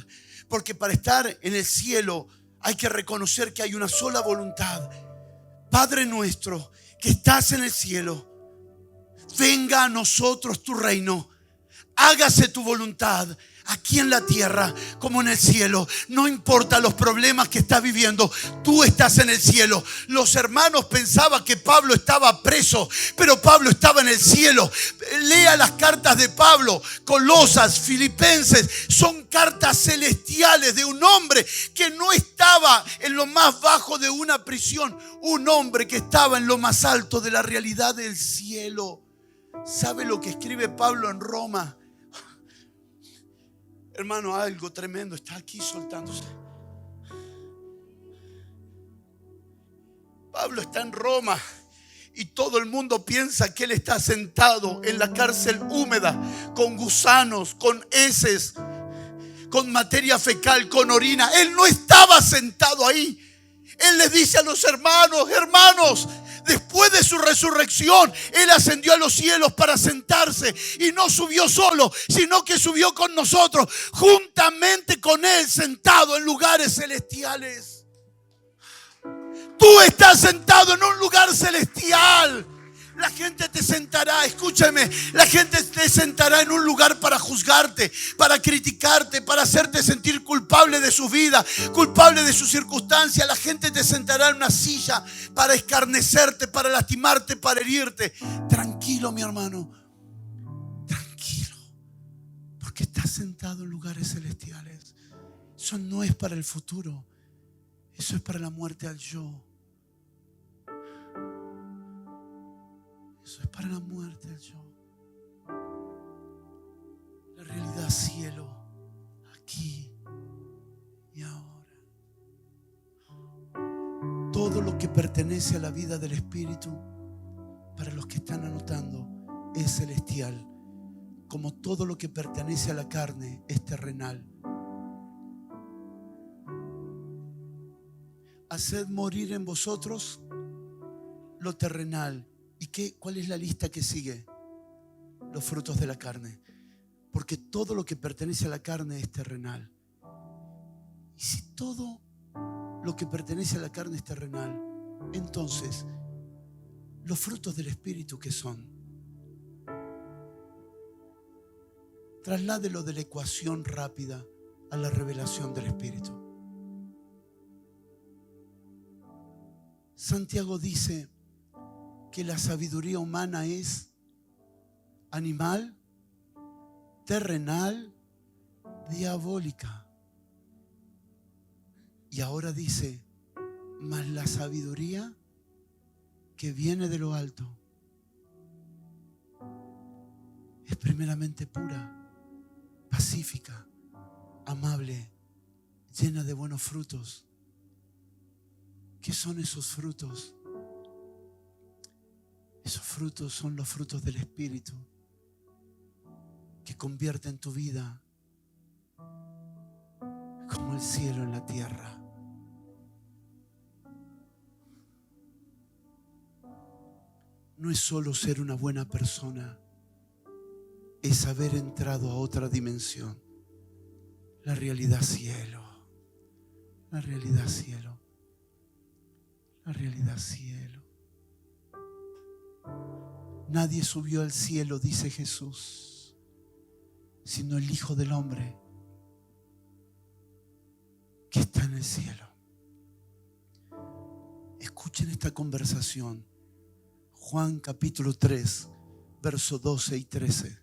Porque para estar en el cielo hay que reconocer que hay una sola voluntad. Padre nuestro que estás en el cielo, venga a nosotros tu reino. Hágase tu voluntad aquí en la tierra como en el cielo. No importa los problemas que estás viviendo, tú estás en el cielo. Los hermanos pensaban que Pablo estaba preso, pero Pablo estaba en el cielo. Lea las cartas de Pablo, Colosas, Filipenses. Son cartas celestiales de un hombre que no estaba en lo más bajo de una prisión, un hombre que estaba en lo más alto de la realidad del cielo. ¿Sabe lo que escribe Pablo en Roma? Hermano, algo tremendo está aquí soltándose. Pablo está en Roma y todo el mundo piensa que él está sentado en la cárcel húmeda, con gusanos, con heces, con materia fecal, con orina. Él no estaba sentado ahí. Él les dice a los hermanos: hermanos, después de su resurrección, Él ascendió a los cielos para sentarse. Y no subió solo, sino que subió con nosotros, juntamente con Él, sentado en lugares celestiales. Tú estás sentado en un lugar celestial. La gente te sentará, escúchame, la gente te sentará en un lugar para juzgarte, para criticarte, para hacerte sentir culpable de su vida, culpable de sus circunstancias. La gente te sentará en una silla para escarnecerte, para lastimarte, para herirte. Tranquilo, mi hermano, tranquilo, porque estás sentado en lugares celestiales. Eso no es para el futuro, eso es para la muerte al yo. Eso es para la muerte del yo. La realidad cielo, aquí y ahora. Todo lo que pertenece a la vida del Espíritu, para los que están anotando, es celestial. Como todo lo que pertenece a la carne es terrenal. Haced morir en vosotros lo terrenal. ¿Y cuál es la lista que sigue? Los frutos de la carne. Porque todo lo que pertenece a la carne es terrenal. Y si todo lo que pertenece a la carne es terrenal, entonces los frutos del Espíritu, ¿qué son? Trasládelo de la ecuación rápida a la revelación del Espíritu. Santiago dice que la sabiduría humana es animal, terrenal, diabólica. Y ahora dice: mas la sabiduría que viene de lo alto es primeramente pura, pacífica, amable, llena de buenos frutos. ¿Qué son esos frutos? Esos frutos son los frutos del Espíritu que convierten tu vida como el cielo en la tierra. No es solo ser una buena persona, es haber entrado a otra dimensión. La realidad cielo, la realidad cielo, la realidad cielo. Nadie subió al cielo, dice Jesús, sino el Hijo del Hombre que está en el cielo. Escuchen esta conversación. Juan capítulo 3, versos 12 y 13.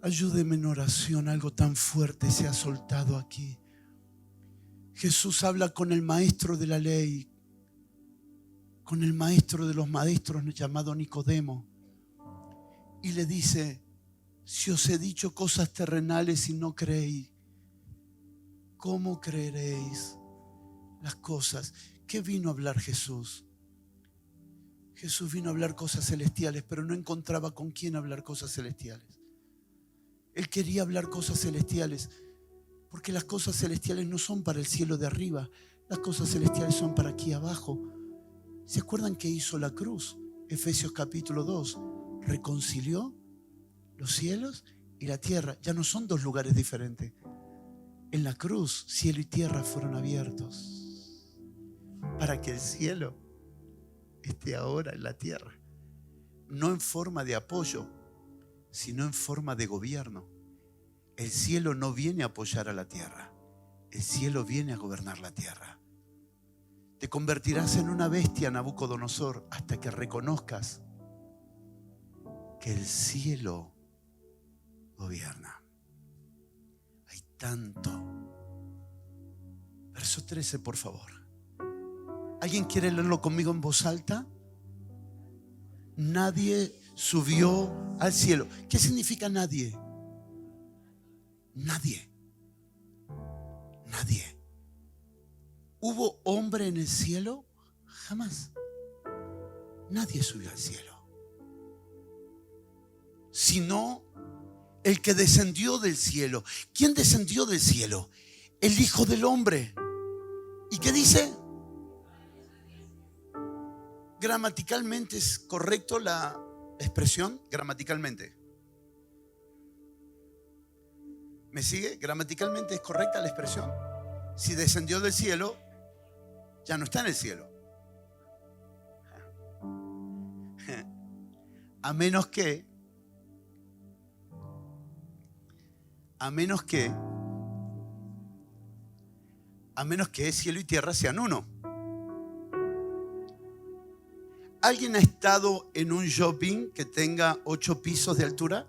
Ayúdeme en oración, algo tan fuerte se ha soltado aquí. Jesús habla con el maestro de la ley, con el maestro de los maestros llamado Nicodemo, y le dice: si os he dicho cosas terrenales y no creéis, ¿cómo creeréis las cosas? ¿Qué vino a hablar Jesús? Jesús vino a hablar cosas celestiales, pero no encontraba con quién hablar cosas celestiales. Él quería hablar cosas celestiales, porque las cosas celestiales no son para el cielo de arriba, las cosas celestiales son para aquí abajo. ¿Se acuerdan qué hizo la cruz? Efesios capítulo 2, reconcilió los cielos y la tierra. Ya no son dos lugares diferentes. En la cruz, cielo y tierra fueron abiertos para que el cielo esté ahora en la tierra, no en forma de apoyo, sino en forma de gobierno. El cielo no viene a apoyar a la tierra, el cielo viene a gobernar la tierra. Te convertirás en una bestia, Nabucodonosor, hasta que reconozcas que el cielo gobierna. Hay tanto. Verso 13, por favor. ¿Alguien quiere leerlo conmigo en voz alta? Nadie subió al cielo. ¿Qué significa nadie? Nadie. Nadie. ¿Hubo hombre en el cielo? Jamás. Nadie subió al cielo, sino el que descendió del cielo. ¿Quién descendió del cielo? El Hijo del Hombre. ¿Y qué dice? Gramaticalmente es correcto la expresión, gramaticalmente. ¿Me sigue? Gramaticalmente es correcta la expresión. Si descendió del cielo, ya no está en el cielo. A menos que cielo y tierra sean uno. ¿Alguien ha estado en un shopping que tenga 8 pisos de altura?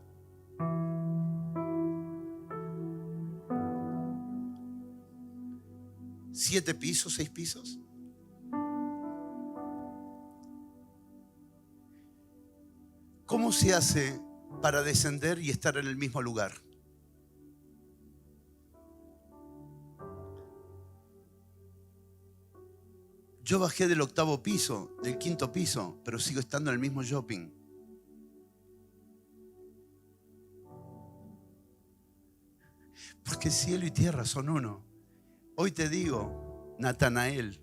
¿7 pisos, 6 pisos? ¿Cómo se hace para descender y estar en el mismo lugar? Yo bajé del 8º piso, del 5º piso, pero sigo estando en el mismo shopping. Porque cielo y tierra son uno. Hoy te digo, Natanael.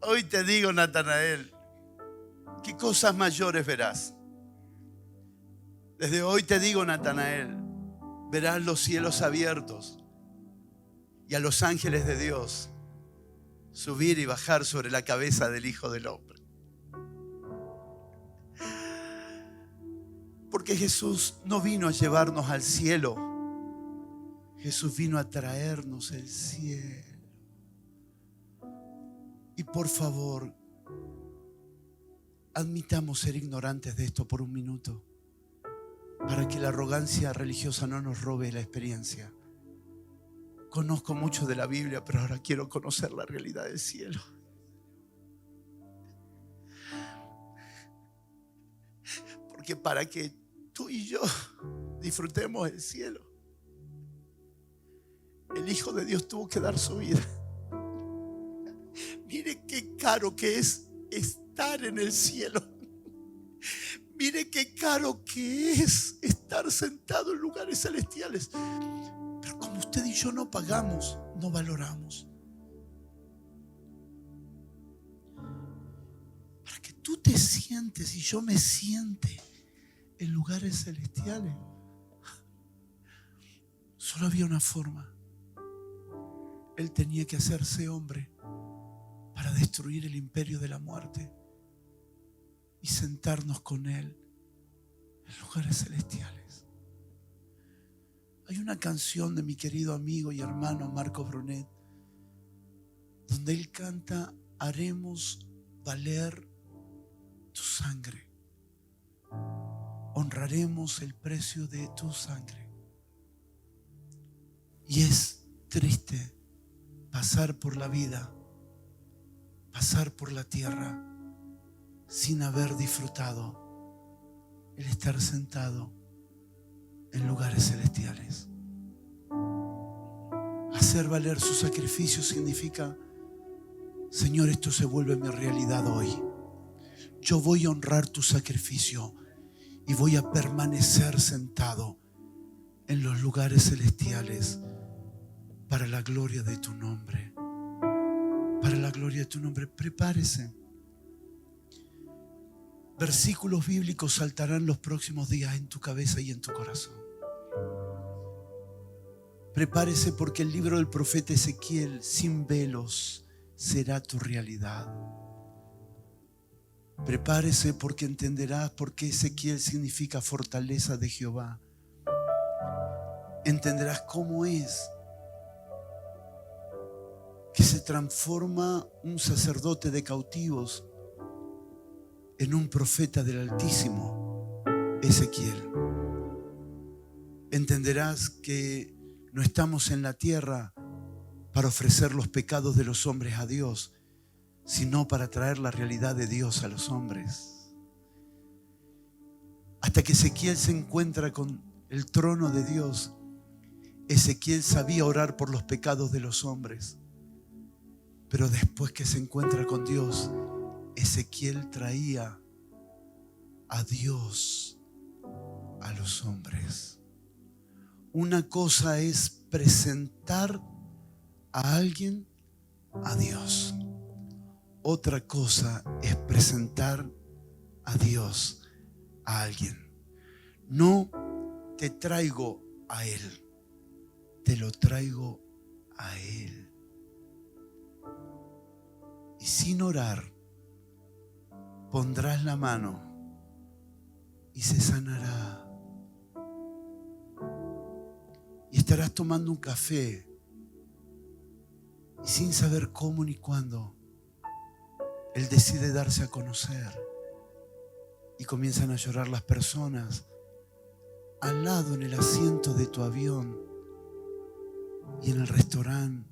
Hoy te digo, Natanael, ¿qué cosas mayores verás? Desde hoy te digo, Natanael, verás los cielos abiertos y a los ángeles de Dios subir y bajar sobre la cabeza del Hijo del Hombre. Porque Jesús no vino a llevarnos al cielo, Jesús vino a traernos el cielo. Y por favor, admitamos ser ignorantes de esto por un minuto, para que la arrogancia religiosa no nos robe la experiencia. Conozco mucho de la Biblia, pero ahora quiero conocer la realidad del cielo. Porque para que tú y yo disfrutemos el cielo, el Hijo de Dios tuvo que dar su vida. Mire qué caro que es estar en el cielo. Mire qué caro que es estar sentado en lugares celestiales. Pero como usted y yo no pagamos, no valoramos. Para que tú te sientes y yo me siente en lugares celestiales, solo había una forma. Él tenía que hacerse hombre para destruir el imperio de la muerte y sentarnos con Él en lugares celestiales. Hay una canción de mi querido amigo y hermano Marco Brunet, donde él canta: haremos valer tu sangre, honraremos el precio de tu sangre. Y es triste pasar por la vida, pasar por la tierra sin haber disfrutado el estar sentado en lugares celestiales. Hacer valer su sacrificio significa: Señor, esto se vuelve mi realidad hoy. Yo voy a honrar tu sacrificio y voy a permanecer sentado en los lugares celestiales para la gloria de tu nombre. Para la gloria de tu nombre. Prepárese. Versículos bíblicos saltarán los próximos días en tu cabeza y en tu corazón. Prepárese, porque el libro del profeta Ezequiel, sin velos, será tu realidad. Prepárese, porque entenderás por qué Ezequiel significa fortaleza de Jehová. Entenderás cómo es que se transforma un sacerdote de cautivos en un profeta del Altísimo, Ezequiel. Entenderás que no estamos en la tierra para ofrecer los pecados de los hombres a Dios, sino para traer la realidad de Dios a los hombres. Hasta que Ezequiel se encuentra con el trono de Dios, Ezequiel sabía orar por los pecados de los hombres. Pero después que se encuentra con Dios, Ezequiel traía a Dios a los hombres. Una cosa es presentar a alguien a Dios. Otra cosa es presentar a Dios a alguien. No te traigo a Él, te lo traigo a Él. Y sin orar, pondrás la mano y se sanará. Y estarás tomando un café y sin saber cómo ni cuándo, Él decide darse a conocer. Y comienzan a llorar las personas al lado, en el asiento de tu avión y en el restaurante.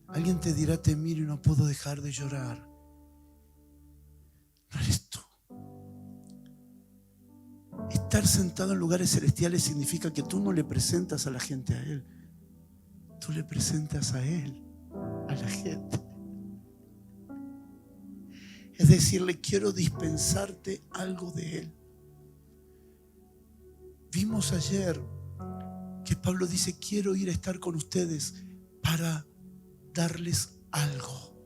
Alguien te dirá: te miro y no puedo dejar de llorar. No eres tú. Estar sentado en lugares celestiales significa que tú no le presentas a la gente a Él. Tú le presentas a Él a la gente. Es decir, le quiero dispensarte algo de Él. Vimos ayer que Pablo dice: quiero ir a estar con ustedes para darles algo,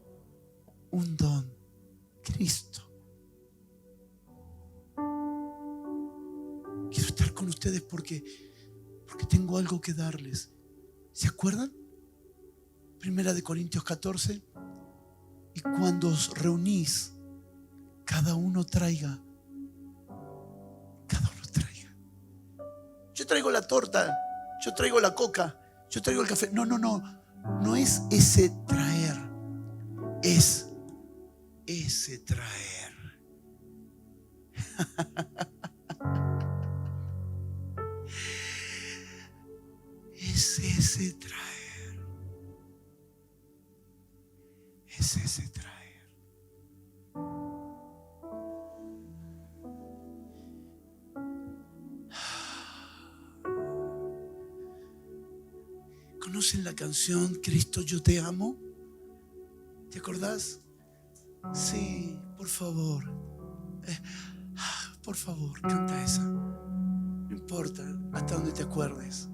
un don, Cristo. Quiero estar con ustedes porque tengo algo que darles. ¿Se acuerdan? 1 Corintios 14. Y cuando os reunís, cada uno traiga. Yo traigo la torta, yo traigo la coca, yo traigo el café. No es ese traer, es ese traer. Es ese traer. Es ese traer. ¿Conocen la canción Cristo, yo te amo? ¿Te acordás? Sí, por favor. Por favor, canta esa. No importa, hasta donde te acuerdes.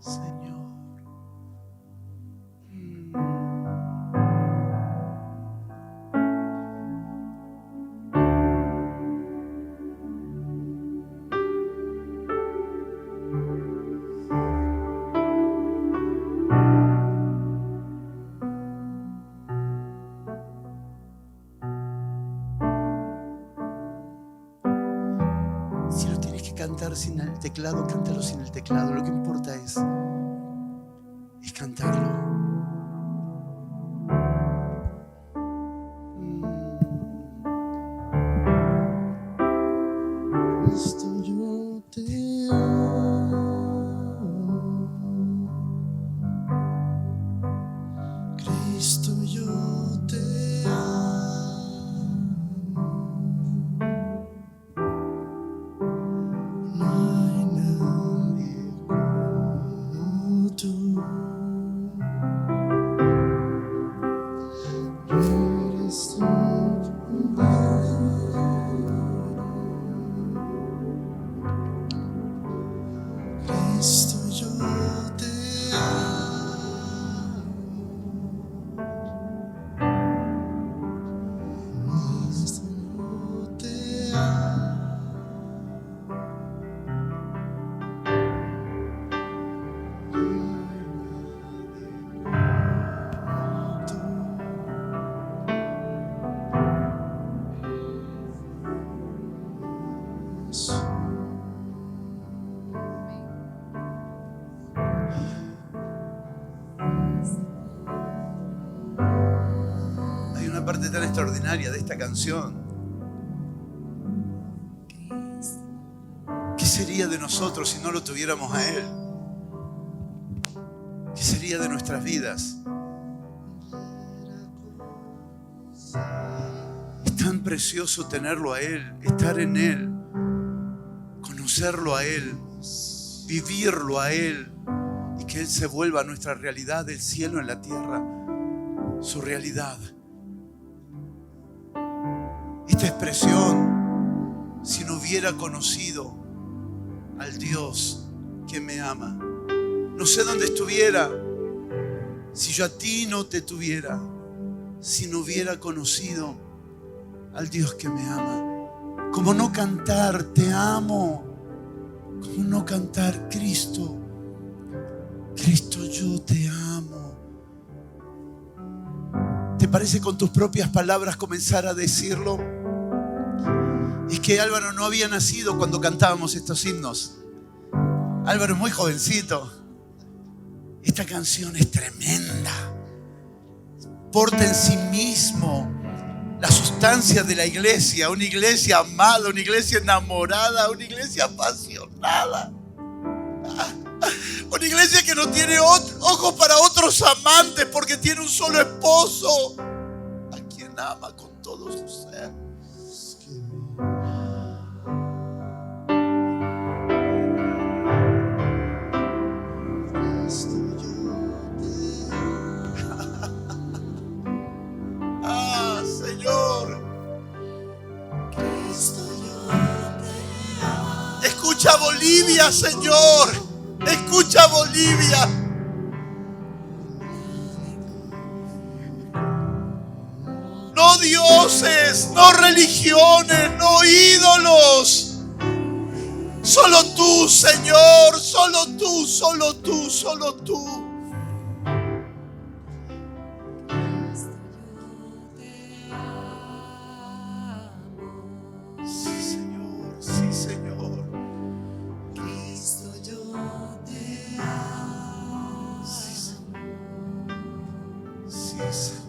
Señor. Si lo tienes que cantar sin el teclado, cántalo sin el teclado. Lo que importa es cantarlo. Cristo, yo te amo. Cristo, yo te amo. No hay nadie como tú. Eres Cristo, yo te amo. Cristo, yo te amo. Hay una parte tan extraordinaria de esta canción. ¿Qué sería de nosotros si no lo tuviéramos a Él? ¿Qué sería de nuestras vidas? Es tan precioso tenerlo a Él, estar en Él, conocerlo a Él, vivirlo a Él, y que Él se vuelva nuestra realidad del cielo en la tierra, su realidad. Esta expresión, si no hubiera conocido al Dios que me ama, no sé dónde estuviera si yo a ti no te tuviera, si no hubiera conocido al Dios que me ama. ¿Cómo no cantar te amo? ¿Cómo no cantar Cristo? Cristo, yo te amo. ¿Te parece con tus propias palabras comenzar a decirlo? Es que Álvaro no había nacido cuando cantábamos estos himnos. Álvaro es muy jovencito. Esta canción es tremenda. Porta en sí mismo la sustancia de la iglesia. Una iglesia amada, una iglesia enamorada, una iglesia apasionada. Una iglesia que no tiene ojos para otros amantes porque tiene un solo esposo a quien ama con todo su ser. Ah, Señor. Escucha Bolivia, Señor. Escucha Bolivia. No dioses, no religiones, no ídolos. Solo tú, Señor, solo tú, solo tú, solo tú. Sí, Señor, sí, Señor. Cristo, yo te amo. Sí, Señor. Sí, Señor.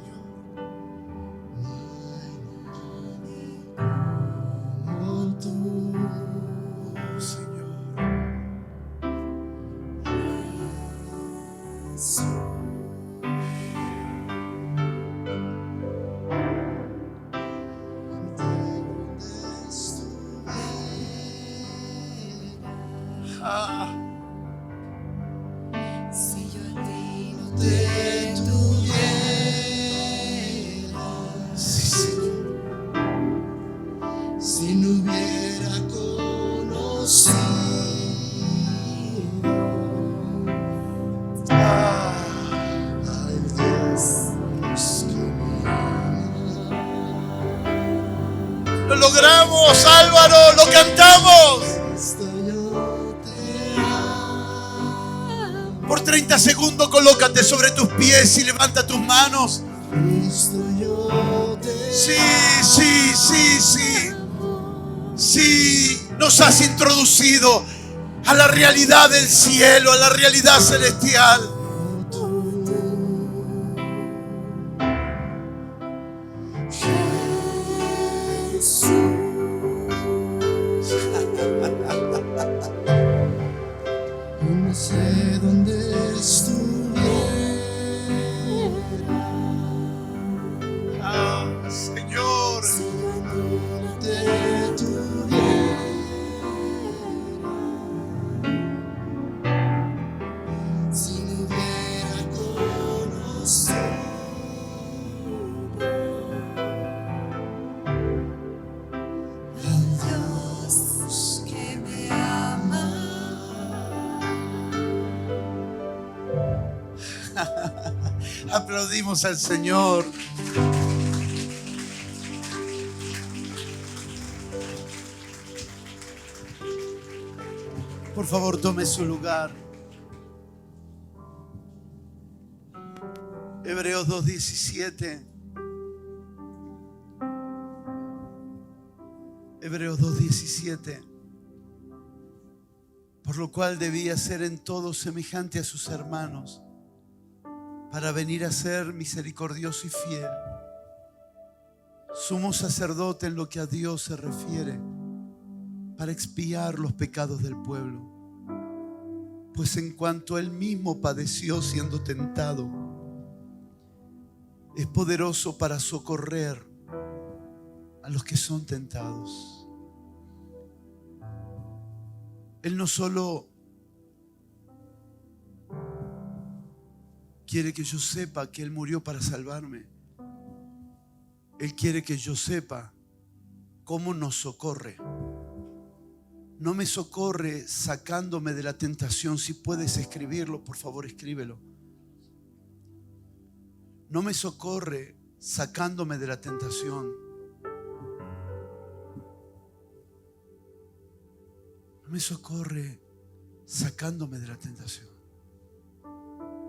cantamos, Álvaro, lo cantamos. Por 30 segundos colócate sobre tus pies y levanta tus manos. Sí, sí, sí, sí. Sí, nos has introducido a la realidad del cielo, a la realidad celestial. No sé dónde estuviera. Ah, Señor. Si no te tuviera. Si no hubiera conocido al Dios que me ama. Aplaudimos al Señor. Por favor, tome su lugar. Hebreos 2:17. Hebreos 2:17. Por lo cual debía ser en todo semejante a sus hermanos, para venir a ser misericordioso y fiel, sumo sacerdote en lo que a Dios se refiere, para expiar los pecados del pueblo. Pues en cuanto Él mismo padeció siendo tentado, es poderoso para socorrer a los que son tentados. Él no solo quiere que yo sepa que Él murió para salvarme. Él quiere que yo sepa cómo nos socorre. No me socorre sacándome de la tentación. Si puedes escribirlo, por favor, escríbelo. No me socorre sacándome de la tentación. No me socorre sacándome de la tentación.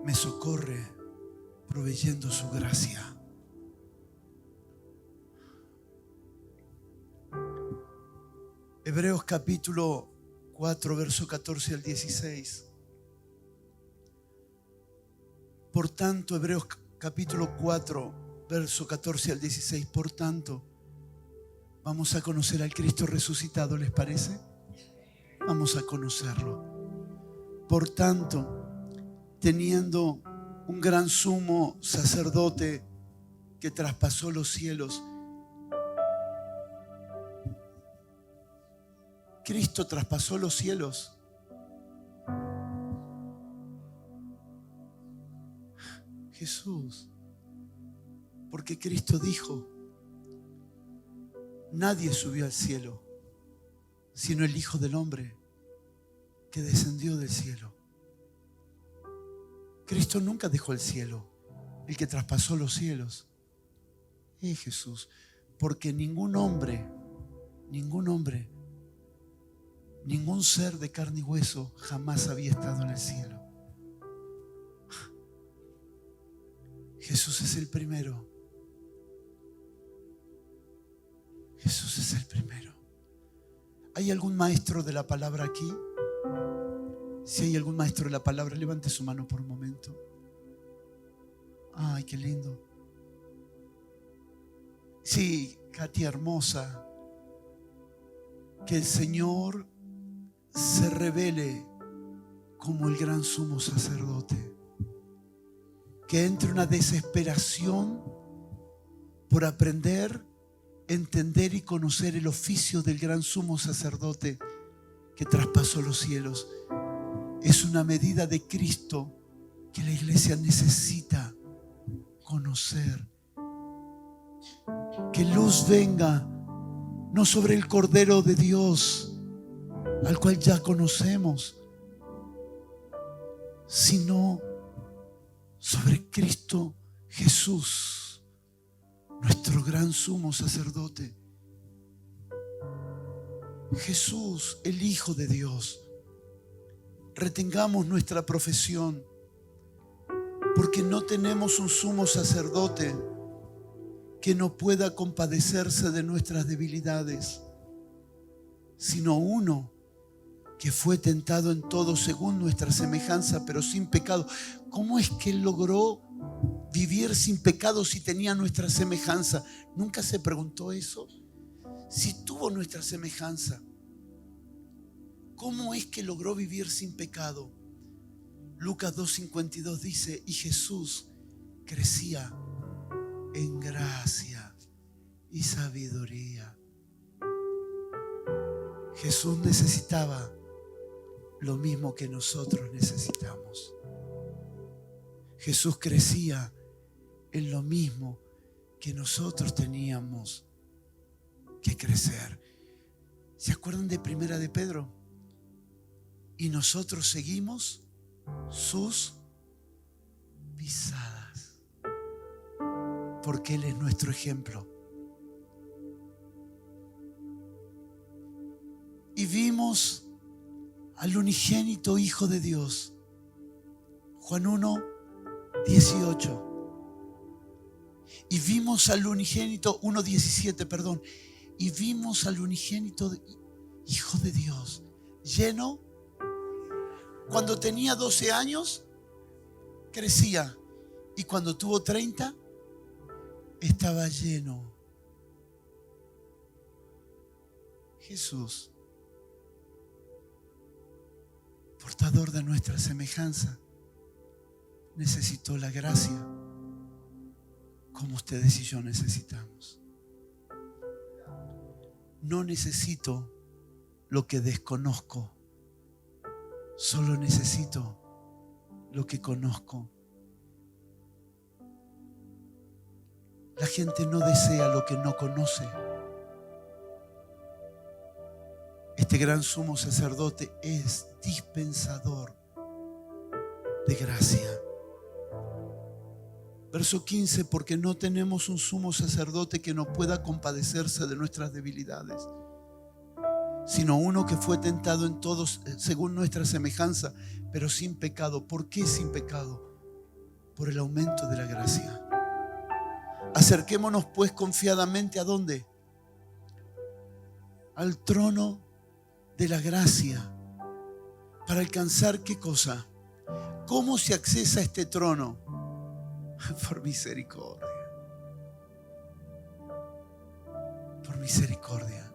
Me socorre proveyendo su gracia. Hebreos capítulo 4, verso 14 al 16. Por tanto, Hebreos capítulo 4, verso 14 al 16. Por tanto, vamos a conocer al Cristo resucitado, ¿les parece? Vamos a conocerlo. Por tanto, teniendo un gran sumo sacerdote que traspasó los cielos. Cristo traspasó los cielos. Jesús. Porque Cristo dijo: nadie subió al cielo, sino el Hijo del Hombre que descendió del cielo. Cristo nunca dejó el cielo. El que traspasó los cielos es Jesús. Porque ningún hombre, ningún ser de carne y hueso jamás había estado en el cielo. Jesús es el primero. Jesús es el primero. ¿Hay algún maestro de la palabra aquí? Si hay algún maestro de la palabra, levante su mano por un momento. Ay, qué lindo. Sí, Katia hermosa. Que el Señor se revele como el gran sumo sacerdote. Que entre una desesperación por aprender, entender y conocer el oficio del gran sumo sacerdote que traspasó los cielos. Es una medida de Cristo que la iglesia necesita conocer. Que luz venga no sobre el Cordero de Dios, al cual ya conocemos, sino sobre Cristo Jesús, nuestro gran sumo sacerdote, Jesús, el Hijo de Dios. Retengamos nuestra profesión, porque no tenemos un sumo sacerdote que no pueda compadecerse de nuestras debilidades, sino uno que fue tentado en todo según nuestra semejanza, pero sin pecado. ¿Cómo es que Él logró vivir sin pecado si tenía nuestra semejanza? ¿Nunca se preguntó eso? Si tuvo nuestra semejanza, ¿cómo es que logró vivir sin pecado? Lucas 2:52 dice: y Jesús crecía en gracia y sabiduría. Jesús necesitaba lo mismo que nosotros necesitamos. Jesús crecía en lo mismo que nosotros teníamos que crecer. ¿Se acuerdan de Primera de Pedro? Y nosotros seguimos sus pisadas, porque Él es nuestro ejemplo. Y vimos al unigénito Hijo de Dios. Juan 1:18. Y vimos al unigénito, 1:17, perdón. Y vimos al unigénito Hijo de Dios, lleno. Cuando tenía 12 años, crecía. Y cuando tuvo 30, estaba lleno. Jesús, portador de nuestra semejanza, necesitó la gracia como ustedes y yo necesitamos. No necesito lo que desconozco, solo necesito lo que conozco. La gente no desea lo que no conoce. Este gran sumo sacerdote es dispensador de gracia. Verso 15, porque no tenemos un sumo sacerdote que no pueda compadecerse de nuestras debilidades, sino uno que fue tentado en todos según nuestra semejanza, pero sin pecado. ¿Por qué sin pecado? Por el aumento de la gracia. Acerquémonos pues confiadamente, ¿a dónde? Al trono de la gracia, para alcanzar ¿qué cosa? ¿Cómo se accesa a este trono? Por misericordia. Por misericordia.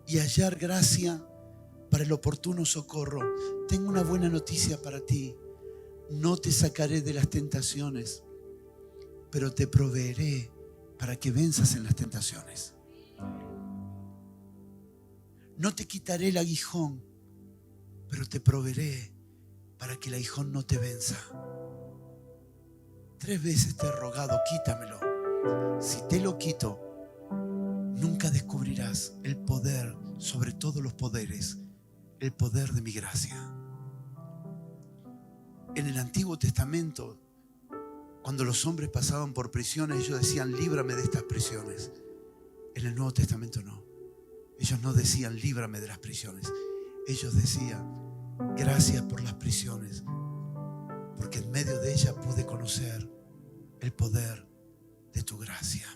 Y hallar gracia para el oportuno socorro. Tengo una buena noticia para ti. No te sacaré de las tentaciones, pero te proveeré para que venzas en las tentaciones. No te quitaré el aguijón, pero te proveeré para que el aguijón no te venza. 3 veces te he rogado, quítamelo. Si te lo quito, nunca descubrirás el poder sobre todos los poderes, el poder de mi gracia. En el Antiguo Testamento, cuando los hombres pasaban por prisiones, ellos decían: líbrame de estas prisiones. En el Nuevo Testamento no. Ellos no decían: líbrame de las prisiones. Ellos decían: gracias por las prisiones, porque en medio de ellas pude conocer el poder de tu gracia.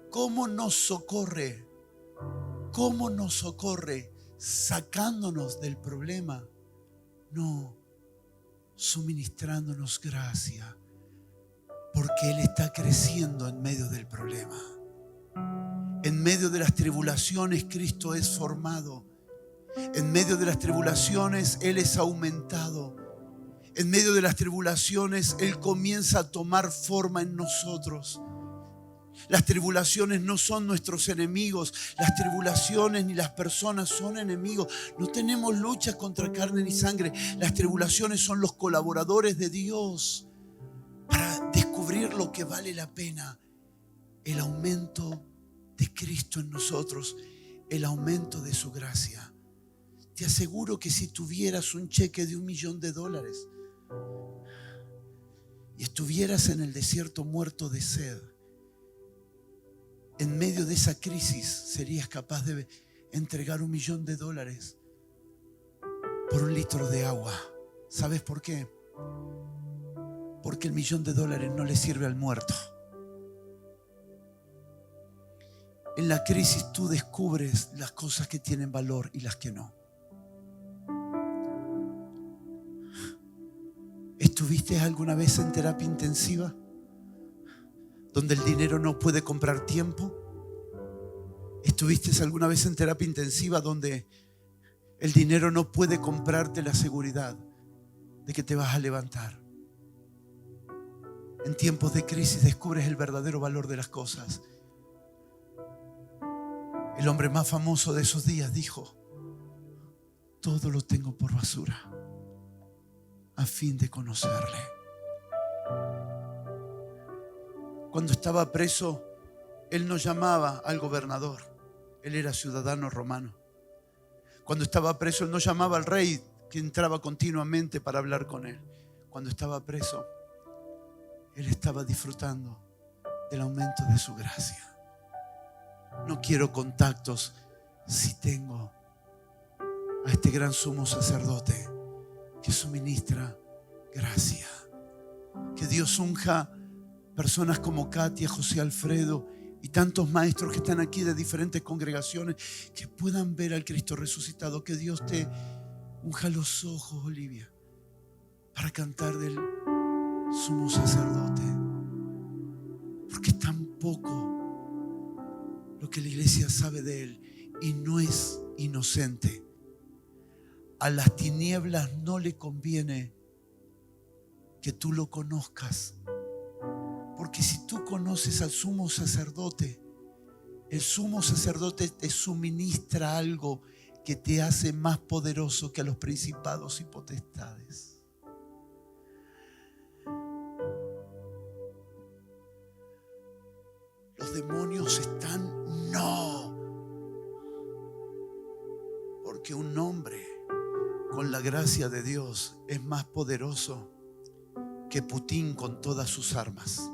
¿Cómo nos socorre? ¿Cómo nos socorre? Sacándonos del problema. No, suministrándonos gracia, porque Él está creciendo en medio del problema. En medio de las tribulaciones, Cristo es formado. En medio de las tribulaciones, Él es aumentado. En medio de las tribulaciones, Él comienza a tomar forma en nosotros. Las tribulaciones no son nuestros enemigos. Las tribulaciones ni las personas son enemigos. No tenemos luchas contra carne ni sangre. Las tribulaciones son los colaboradores de Dios para descubrir lo que vale la pena. El aumento de Cristo en nosotros, el aumento de su gracia. Te aseguro que si tuvieras un cheque de $1 millón y estuvieras en el desierto muerto de sed, en medio de esa crisis serías capaz de entregar $1 millón por 1 litro de agua. ¿Sabes por qué? Porque el $1 millón no le sirve al muerto. En la crisis tú descubres las cosas que tienen valor y las que no. ¿Estuviste alguna vez en terapia intensiva donde el dinero no puede comprar tiempo? ¿Estuviste alguna vez en terapia intensiva donde el dinero no puede comprarte la seguridad de que te vas a levantar? En tiempos de crisis descubres el verdadero valor de las cosas. El hombre más famoso de esos días dijo: todo lo tengo por basura a fin de conocerle. Cuando estaba preso, él no llamaba al gobernador. Él era ciudadano romano. Cuando estaba preso, él no llamaba al rey, que entraba continuamente para hablar con él. Cuando estaba preso, él estaba disfrutando del aumento de su gracia. No quiero contactos si tengo a este gran sumo sacerdote que suministra gracia. Que Dios unja personas como Katia, José Alfredo y tantos maestros que están aquí de diferentes congregaciones, que puedan ver al Cristo resucitado. Que Dios te unja los ojos, Olivia, para cantar del sumo sacerdote, porque es tan poco lo que la iglesia sabe de él y no es inocente. A las tinieblas no le conviene que tú lo conozcas, porque si tú conoces al sumo sacerdote, el sumo sacerdote te suministra algo que te hace más poderoso que a los principados y potestades. Los demonios están, no, porque un hombre con la gracia de Dios es más poderoso que Putin con todas sus armas,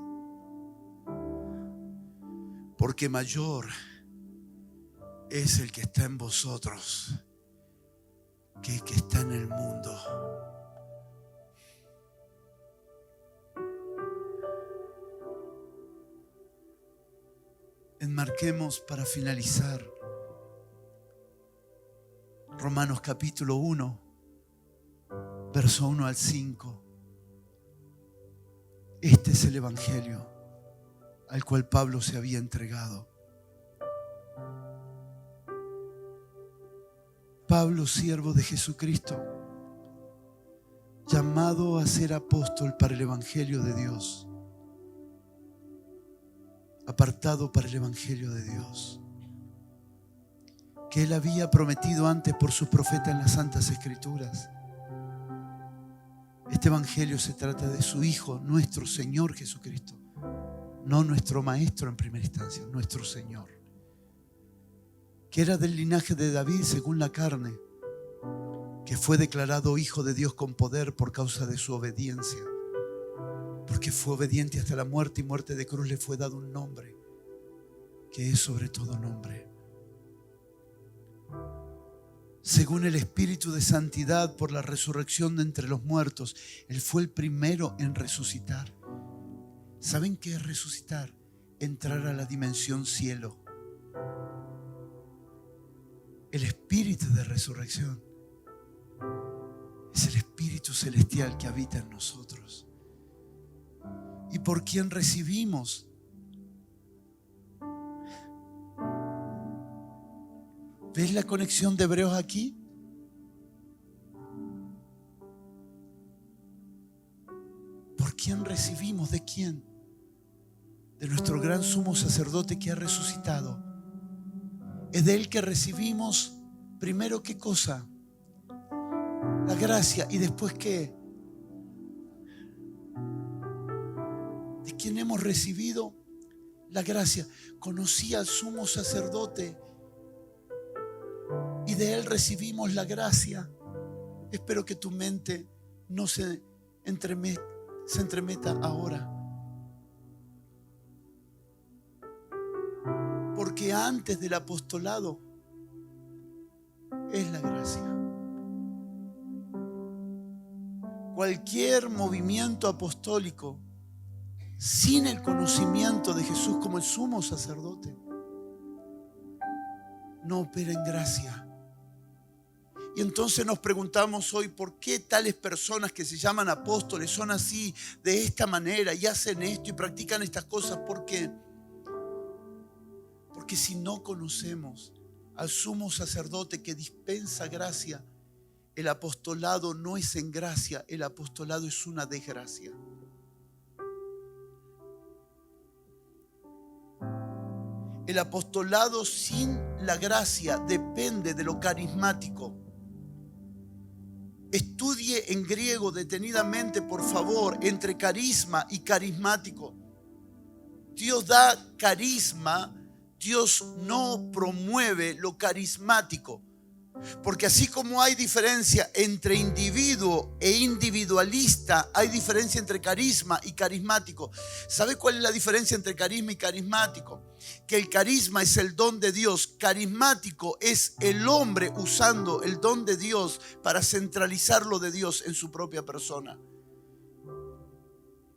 porque mayor es el que está en vosotros que el que está en el mundo. Enmarquemos para finalizar Romanos capítulo 1, verso 1 al 5. Este es el evangelio al cual Pablo se había entregado. Pablo, siervo de Jesucristo, llamado a ser apóstol para el evangelio de Dios, apartado para el evangelio de Dios, que Él había prometido antes por sus profetas en las Santas Escrituras. Este evangelio se trata de su Hijo, nuestro Señor Jesucristo, no nuestro Maestro en primera instancia, nuestro Señor, que era del linaje de David según la carne, que fue declarado Hijo de Dios con poder por causa de su obediencia, porque fue obediente hasta la muerte y muerte de cruz. Le fue dado un nombre que es sobre todo nombre. Según el Espíritu de santidad, por la resurrección de entre los muertos, Él fue el primero en resucitar. ¿Saben qué es resucitar? Entrar a la dimensión cielo. El espíritu de resurrección es el Espíritu celestial que habita en nosotros y por quien recibimos ¿ves la conexión de Hebreos aquí? ¿Por quién recibimos? ¿De quién? De nuestro gran sumo sacerdote que ha resucitado. Es de Él que recibimos primero, ¿qué cosa? La gracia. ¿Y después qué? ¿De quién hemos recibido la gracia? Conocí al sumo sacerdote y de Él recibimos la gracia. Espero que tu mente no se entremeta ahora. Porque antes del apostolado es la gracia. Cualquier movimiento apostólico sin el conocimiento de Jesús como el sumo sacerdote no opera en gracia. Y entonces nos preguntamos hoy, ¿por qué tales personas que se llaman apóstoles son así, de esta manera, y hacen esto y practican estas cosas? ¿Por qué? Porque si no conocemos al sumo sacerdote que dispensa gracia, el apostolado no es en gracia, el apostolado es una desgracia. El apostolado sin la gracia depende de lo carismático. Estudie en griego detenidamente, por favor, entre carisma y carismático. Dios da carisma, Dios no promueve lo carismático. Porque así como hay diferencia entre individuo e individualista, hay diferencia entre carisma y carismático. ¿Sabe cuál es la diferencia entre carisma y carismático? Que el carisma es el don de Dios, carismático es el hombre usando el don de Dios para centralizar lo de Dios en su propia persona.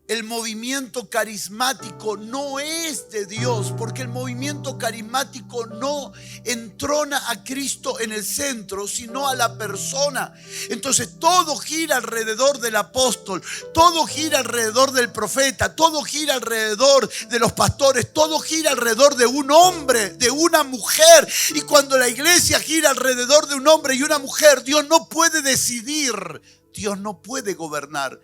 El movimiento carismático no es de Dios, porque el movimiento carismático no entrona a Cristo en el centro, sino a la persona. Entonces todo gira alrededor del apóstol, todo gira alrededor del profeta, todo gira alrededor de los pastores, todo gira alrededor de un hombre, de una mujer. Y cuando la iglesia gira alrededor de un hombre y una mujer, Dios no puede decidir, Dios no puede gobernar.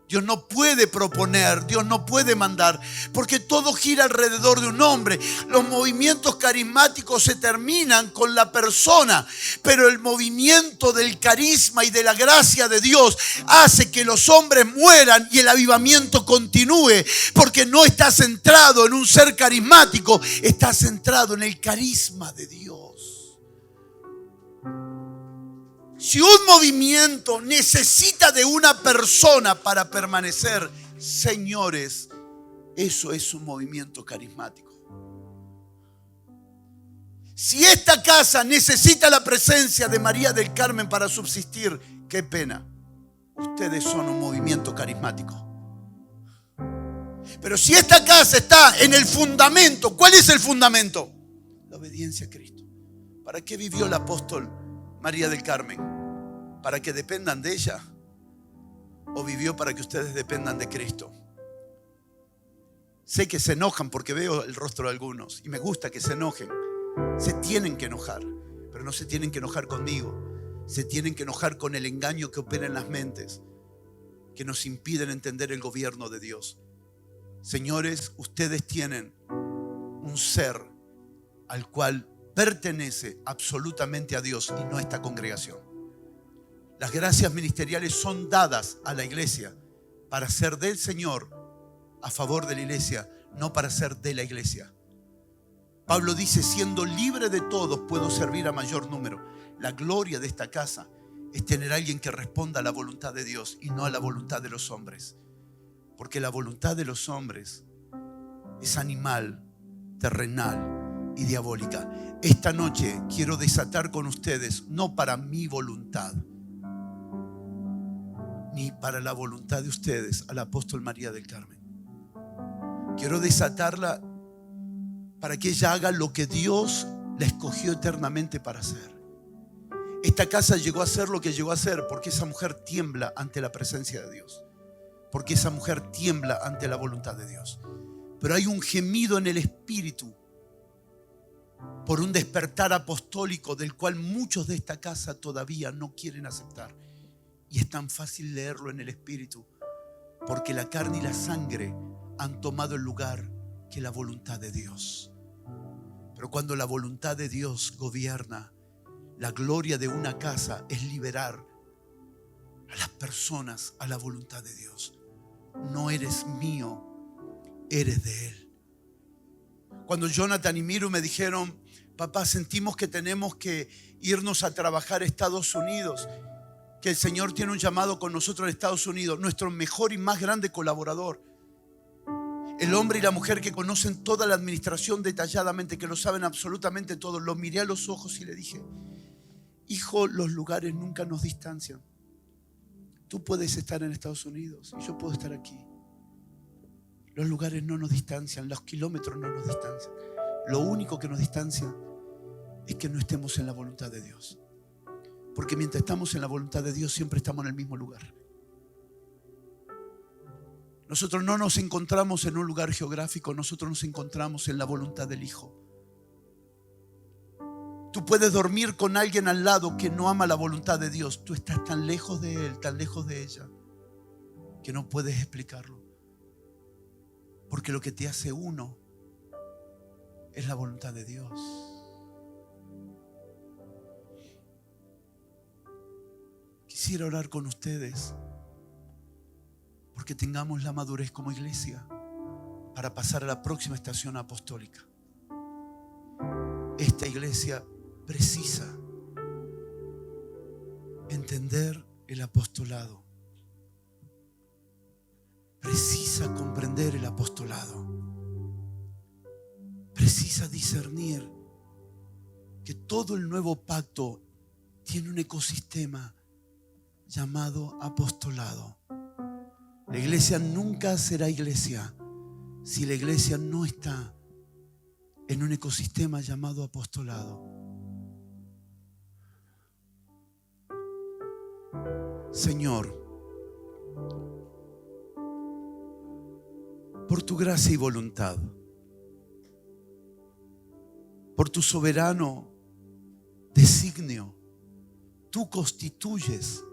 Dios no puede proponer, Dios no puede mandar, porque todo gira alrededor de un hombre. Los movimientos carismáticos se terminan con la persona, pero el movimiento del carisma y de la gracia de Dios hace que los hombres mueran y el avivamiento continúe, porque no está centrado en un ser carismático, está centrado en el carisma de Dios. Si un movimiento necesita de una persona para permanecer, señores, eso es un movimiento carismático. Si esta casa necesita la presencia de María del Carmen para subsistir, qué pena. Ustedes son un movimiento carismático. Pero si esta casa está en el fundamento, ¿cuál es el fundamento? La obediencia a Cristo. ¿Para qué vivió el apóstol María del Carmen? ¿Para que dependan de ella? ¿O vivió para que ustedes dependan de Cristo? Sé que se enojan porque veo el rostro de algunos y me gusta que se enojen. Se tienen que enojar, pero no se tienen que enojar conmigo. Se tienen que enojar con el engaño que opera en las mentes, que nos impiden entender el gobierno de Dios. Señores, ustedes tienen un ser al cual pertenece absolutamente a Dios y no a esta congregación. Las gracias ministeriales son dadas a la iglesia para ser del Señor a favor de la iglesia, no para ser de la iglesia. Pablo dice, siendo libre de todos puedo servir a mayor número. La gloria de esta casa es tener a alguien que responda a la voluntad de Dios y no a la voluntad de los hombres. Porque la voluntad de los hombres es animal, terrenal y diabólica. Esta noche quiero desatar con ustedes, no para mi voluntad, ni para la voluntad de ustedes, al apóstol María del Carmen. Quiero desatarla para que ella haga lo que Dios la escogió eternamente para hacer. Esta casa llegó a ser lo que llegó a ser porque esa mujer tiembla ante la presencia de Dios, porque esa mujer tiembla ante la voluntad de Dios. Pero hay un gemido en el espíritu por un despertar apostólico del cual muchos de esta casa todavía no quieren aceptar. Y es tan fácil leerlo en el espíritu, porque la carne y la sangre han tomado el lugar que la voluntad de Dios. Pero cuando la voluntad de Dios gobierna, la gloria de una casa es liberar a las personas a la voluntad de Dios. No eres mío, eres de Él. Cuando Jonathan y Miru me dijeron, papá, sentimos que tenemos que irnos a trabajar a Estados Unidos, que el Señor tiene un llamado con nosotros en Estados Unidos, nuestro mejor y más grande colaborador. El hombre y la mujer que conocen toda la administración detalladamente, que lo saben absolutamente todo. Lo miré a los ojos y le dije: hijo, los lugares nunca nos distancian. Tú puedes estar en Estados Unidos y yo puedo estar aquí. Los lugares no nos distancian, los kilómetros no nos distancian. Lo único que nos distancia es que no estemos en la voluntad de Dios. Porque mientras estamos en la voluntad de Dios, siempre estamos en el mismo lugar. Nosotros no nos encontramos en un lugar geográfico, nosotros nos encontramos en la voluntad del Hijo. Tú puedes dormir con alguien al lado que no ama la voluntad de Dios. Tú estás tan lejos de él, tan lejos de ella, que no puedes explicarlo. Porque lo que te hace uno es la voluntad de Dios. Quisiera orar con ustedes porque tengamos la madurez como iglesia para pasar a la próxima estación apostólica. Esta iglesia precisa entender el apostolado. Precisa comprender el apostolado. Precisa discernir que todo el nuevo pacto tiene un ecosistema llamado apostolado. La iglesia nunca será iglesia si la iglesia no está en un ecosistema llamado apostolado. Señor, por tu gracia y voluntad, por tu soberano designio, tú constituyes,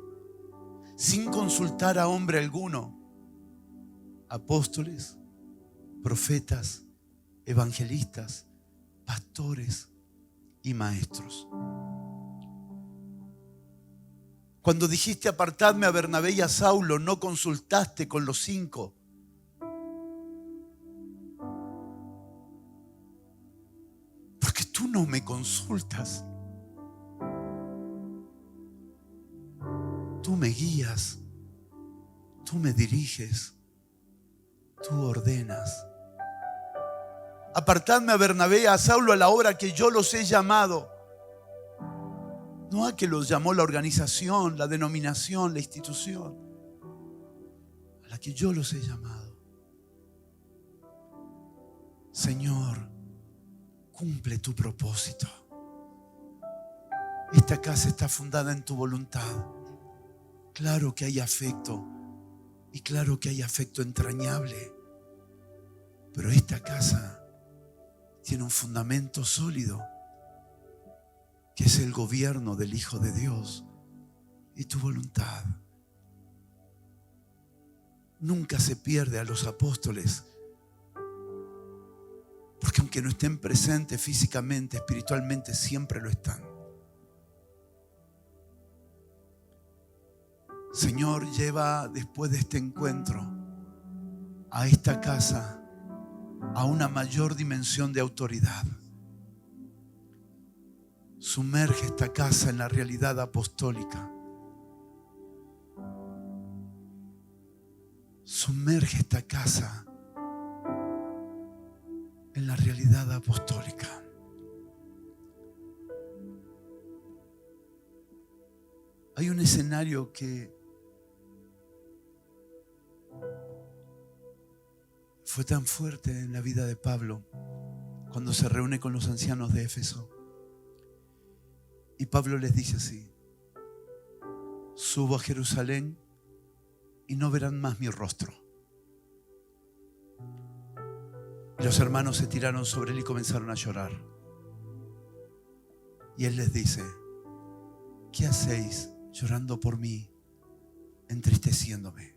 sin consultar a hombre alguno, apóstoles, profetas, evangelistas, pastores y maestros. Cuando dijiste apartadme a Bernabé y a Saulo, no consultaste con los 5. Porque tú no me consultas. Tú me guías, tú me diriges, tú ordenas. Apartadme a Bernabé y a Saulo a la obra que yo los he llamado. No a que los llamó la organización, la denominación, la institución. A la que yo los he llamado. Señor, cumple tu propósito. Esta casa está fundada en tu voluntad. Claro que hay afecto. Y claro que hay afecto entrañable. Pero esta casa tiene un fundamento sólido, que es el gobierno del Hijo de Dios y tu voluntad. Nunca se pierde a los apóstoles, porque aunque no estén presentes físicamente, espiritualmente siempre lo están. Señor, lleva después de este encuentro a esta casa a una mayor dimensión de autoridad. Sumerge esta casa en la realidad apostólica. Sumerge esta casa en la realidad apostólica. Hay un escenario que fue tan fuerte en la vida de Pablo cuando se reúne con los ancianos de Éfeso. Y Pablo les dice así: subo a Jerusalén y no verán más mi rostro. Y los hermanos se tiraron sobre él y comenzaron a llorar. Y él les dice: ¿qué hacéis llorando por mí, entristeciéndome?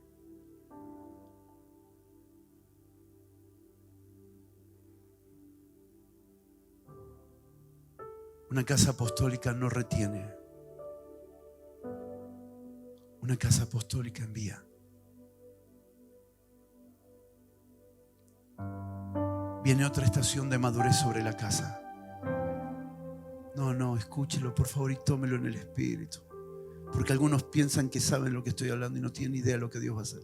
Una casa apostólica no retiene. Una casa apostólica envía. Viene otra estación de madurez sobre la casa. No, escúchelo por favor y tómelo en el espíritu. Porque algunos piensan que saben lo que estoy hablando y no tienen idea de lo que Dios va a hacer.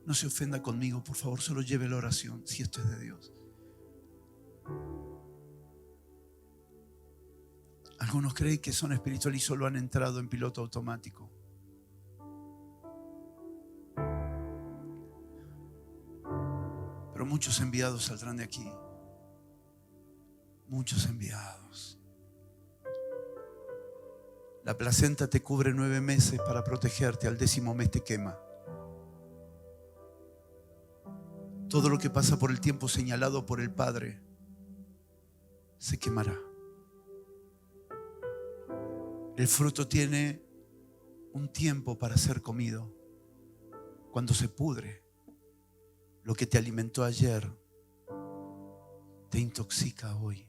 No se ofenda conmigo, por favor, solo lleve la oración si esto es de Dios. Algunos creen que son espirituales y solo han entrado en piloto automático. Pero muchos enviados saldrán de aquí. Muchos enviados. La placenta te cubre 9 meses para protegerte, al 10º mes te quema. Todo lo que pasa por el tiempo señalado por el Padre se quemará. El fruto tiene un tiempo para ser comido. Cuando se pudre, lo que te alimentó ayer te intoxica hoy.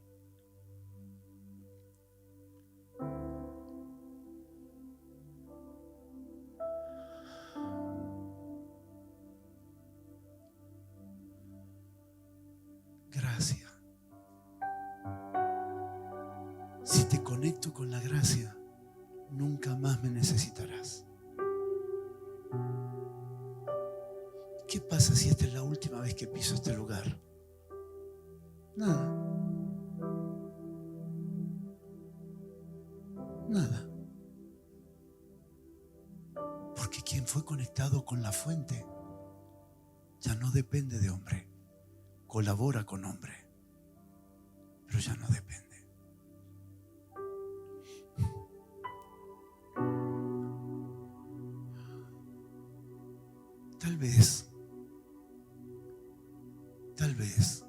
Gracia. Si te conecto con la gracia, nunca más me necesitarás. ¿Qué pasa si esta es la última vez que piso este lugar? Nada. Nada. Porque quien fue conectado con la fuente ya no depende de hombre. Colabora con hombre, pero ya no depende. Tal vez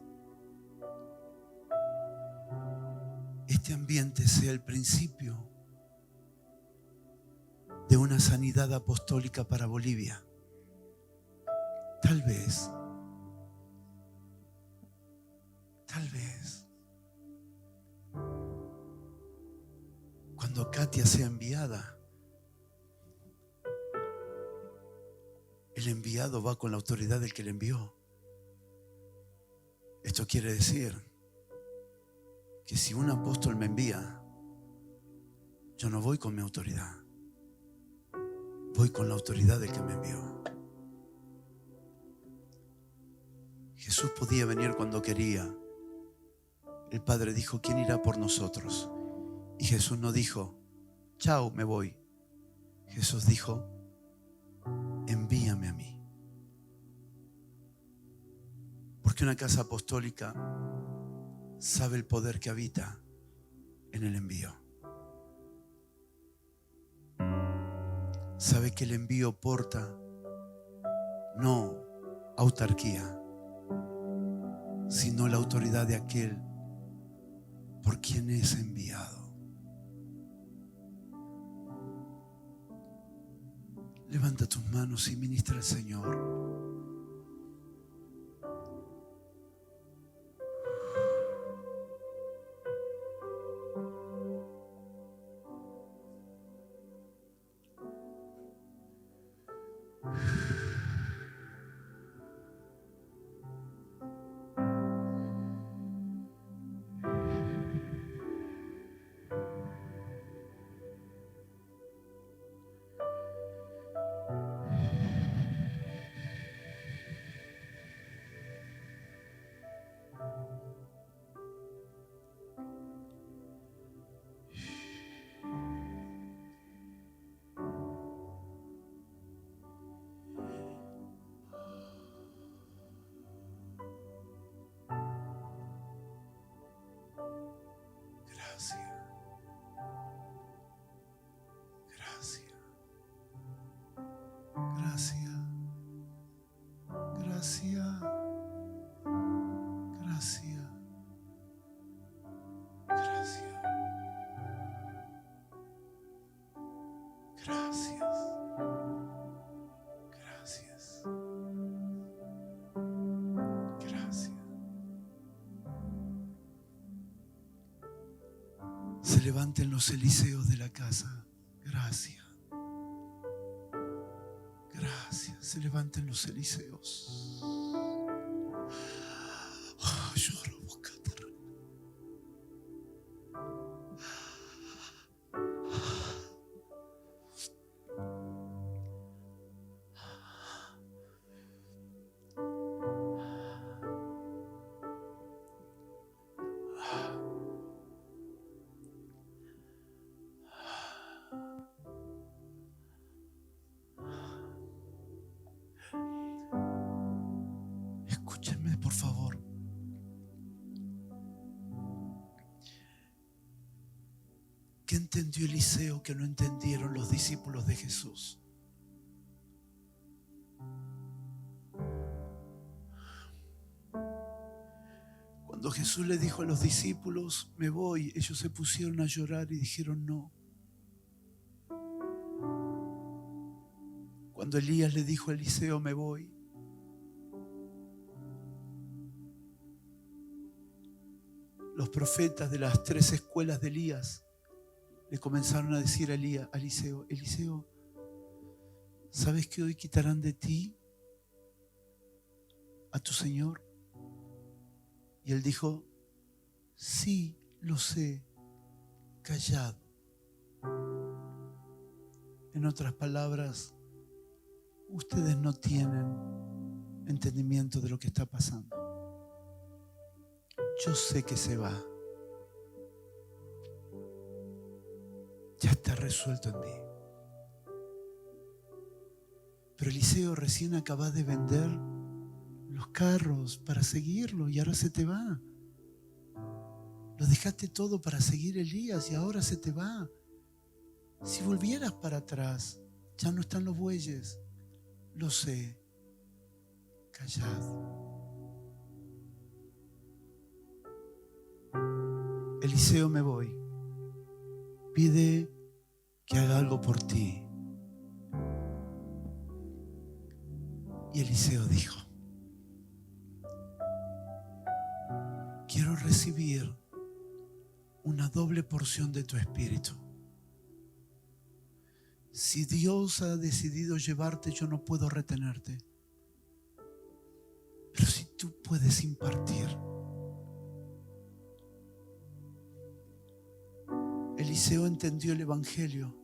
este ambiente sea el principio de una sanidad apostólica para Bolivia. Tal vez. Cuando Katia sea enviada, el enviado va con la autoridad del que le envió. Esto quiere decir que si un apóstol me envía, yo no voy con mi autoridad, voy con la autoridad del que me envió. Jesús podía venir cuando quería. El Padre dijo: ¿quién irá por nosotros? Y Jesús no dijo: chao, me voy. Jesús dijo: envíame a mí. Porque una casa apostólica sabe el poder que habita en el envío. Sabe que el envío porta no autarquía, sino la autoridad de aquel por quien es enviado. Levanta tus manos y ministra al Señor. Se levanten los Eliseos de la casa. Gracias. Gracias. Se levanten los Eliseos. Oh, lloro, búscate. ¿Qué entendió Eliseo que no entendieron los discípulos de Jesús? Cuando Jesús le dijo a los discípulos, me voy, ellos se pusieron a llorar y dijeron no. Cuando Elías le dijo a Eliseo, me voy, los profetas de las 3 escuelas de Elías le comenzaron a decir a Eliseo, Eliseo, ¿sabes que hoy quitarán de ti a tu Señor? Y él dijo, sí, lo sé, callad. En otras palabras, ustedes no tienen entendimiento de lo que está pasando. Yo sé que se va. Ya está resuelto en mí. Pero Eliseo recién acaba de vender los carros para seguirlo y ahora se te va. Lo dejaste todo para seguir a Elías y ahora se te va. Si volvieras para atrás, ya no están los bueyes. Lo sé. Callad. Eliseo, me voy. Pide que haga algo por ti. Y Eliseo dijo, quiero recibir una doble porción de tu espíritu. Si Dios ha decidido llevarte, yo no puedo retenerte. Pero si tú puedes impartir. Eliseo entendió el Evangelio.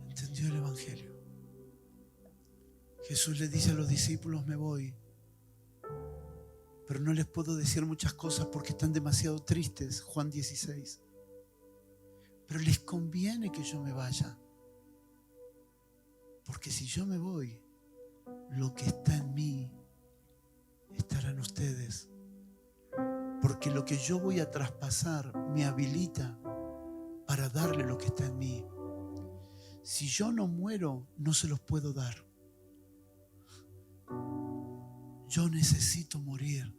Entendió el Evangelio. Jesús le dice a los discípulos, me voy. Pero no les puedo decir muchas cosas porque están demasiado tristes. Juan 16. Pero les conviene que yo me vaya. Porque si yo me voy, lo que está en mí estará en ustedes. Porque lo que yo voy a traspasar me habilita para darle lo que está en mí. Si yo no muero, no se los puedo dar. Yo necesito morir.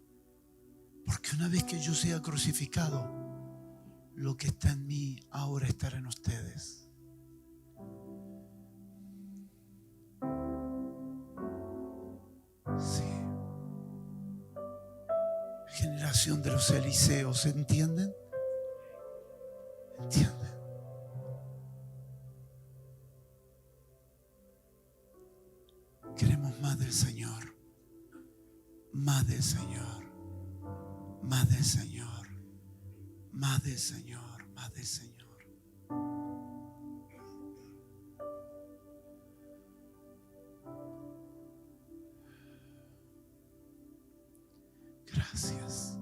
Porque una vez que yo sea crucificado, lo que está en mí ahora estará en ustedes. Sí. Generación de los Eliseos, ¿entienden? ¿Entienden? Queremos más del Señor, más del Señor, más del Señor, más del Señor, más del Señor. Gracias.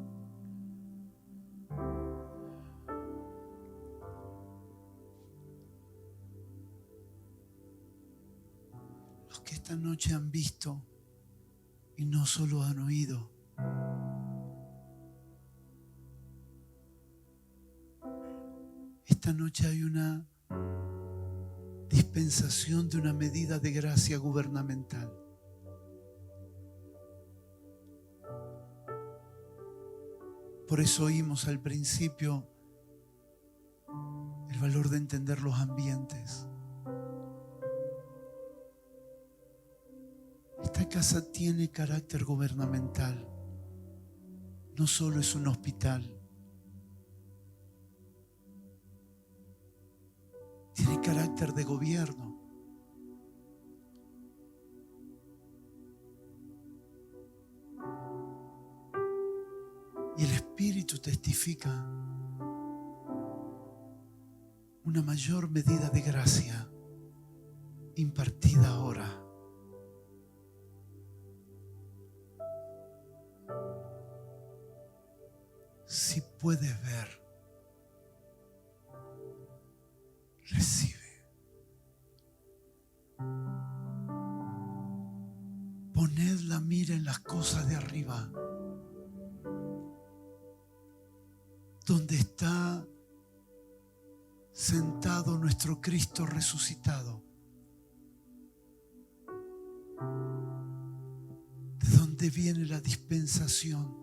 Los que esta noche han visto y no solo han oído, esta noche hay una dispensación de una medida de gracia gubernamental. Por eso oímos al principio el valor de entender los ambientes. Esta casa tiene carácter gubernamental. No solo es un hospital. Tiene carácter de gobierno. Y el Espíritu testifica una mayor medida de gracia impartida ahora. Si puedes ver, recibe. Poned la mira en las cosas de arriba, donde está sentado nuestro Cristo resucitado. De donde viene la dispensación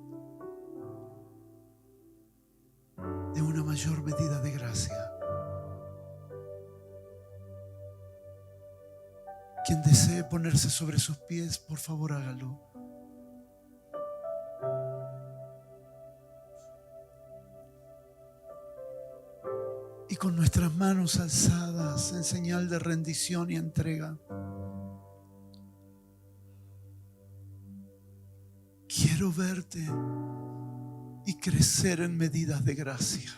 de una mayor medida de gracia. Quien desee ponerse sobre sus pies, por favor hágalo. Y con nuestras manos alzadas en señal de rendición y entrega, quiero verte y crecer en medidas de gracia.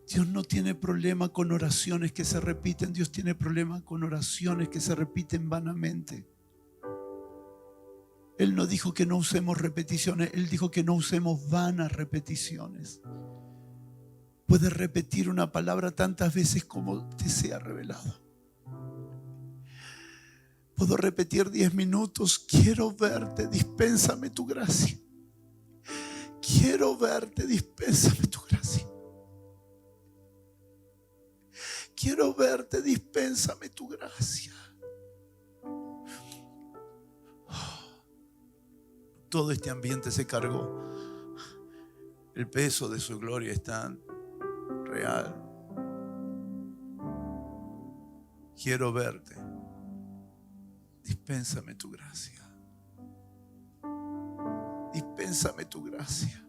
Dios no tiene problema con oraciones que se repiten. Dios tiene problema con oraciones que se repiten vanamente. Él no dijo que no usemos repeticiones. Él dijo que no usemos vanas repeticiones. Puedes repetir una palabra tantas veces como te sea revelado. Puedo repetir 10 minutos. Quiero verte, dispénsame tu gracia. Quiero verte, dispénsame tu gracia. Quiero verte, dispénsame tu gracia. Todo este ambiente se cargó. El peso de su gloria es tan real. Quiero verte, dispénsame tu gracia. Dispénsame tu gracia.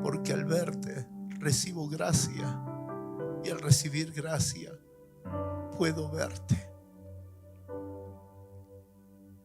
Porque al verte recibo gracia, y al recibir gracia puedo verte.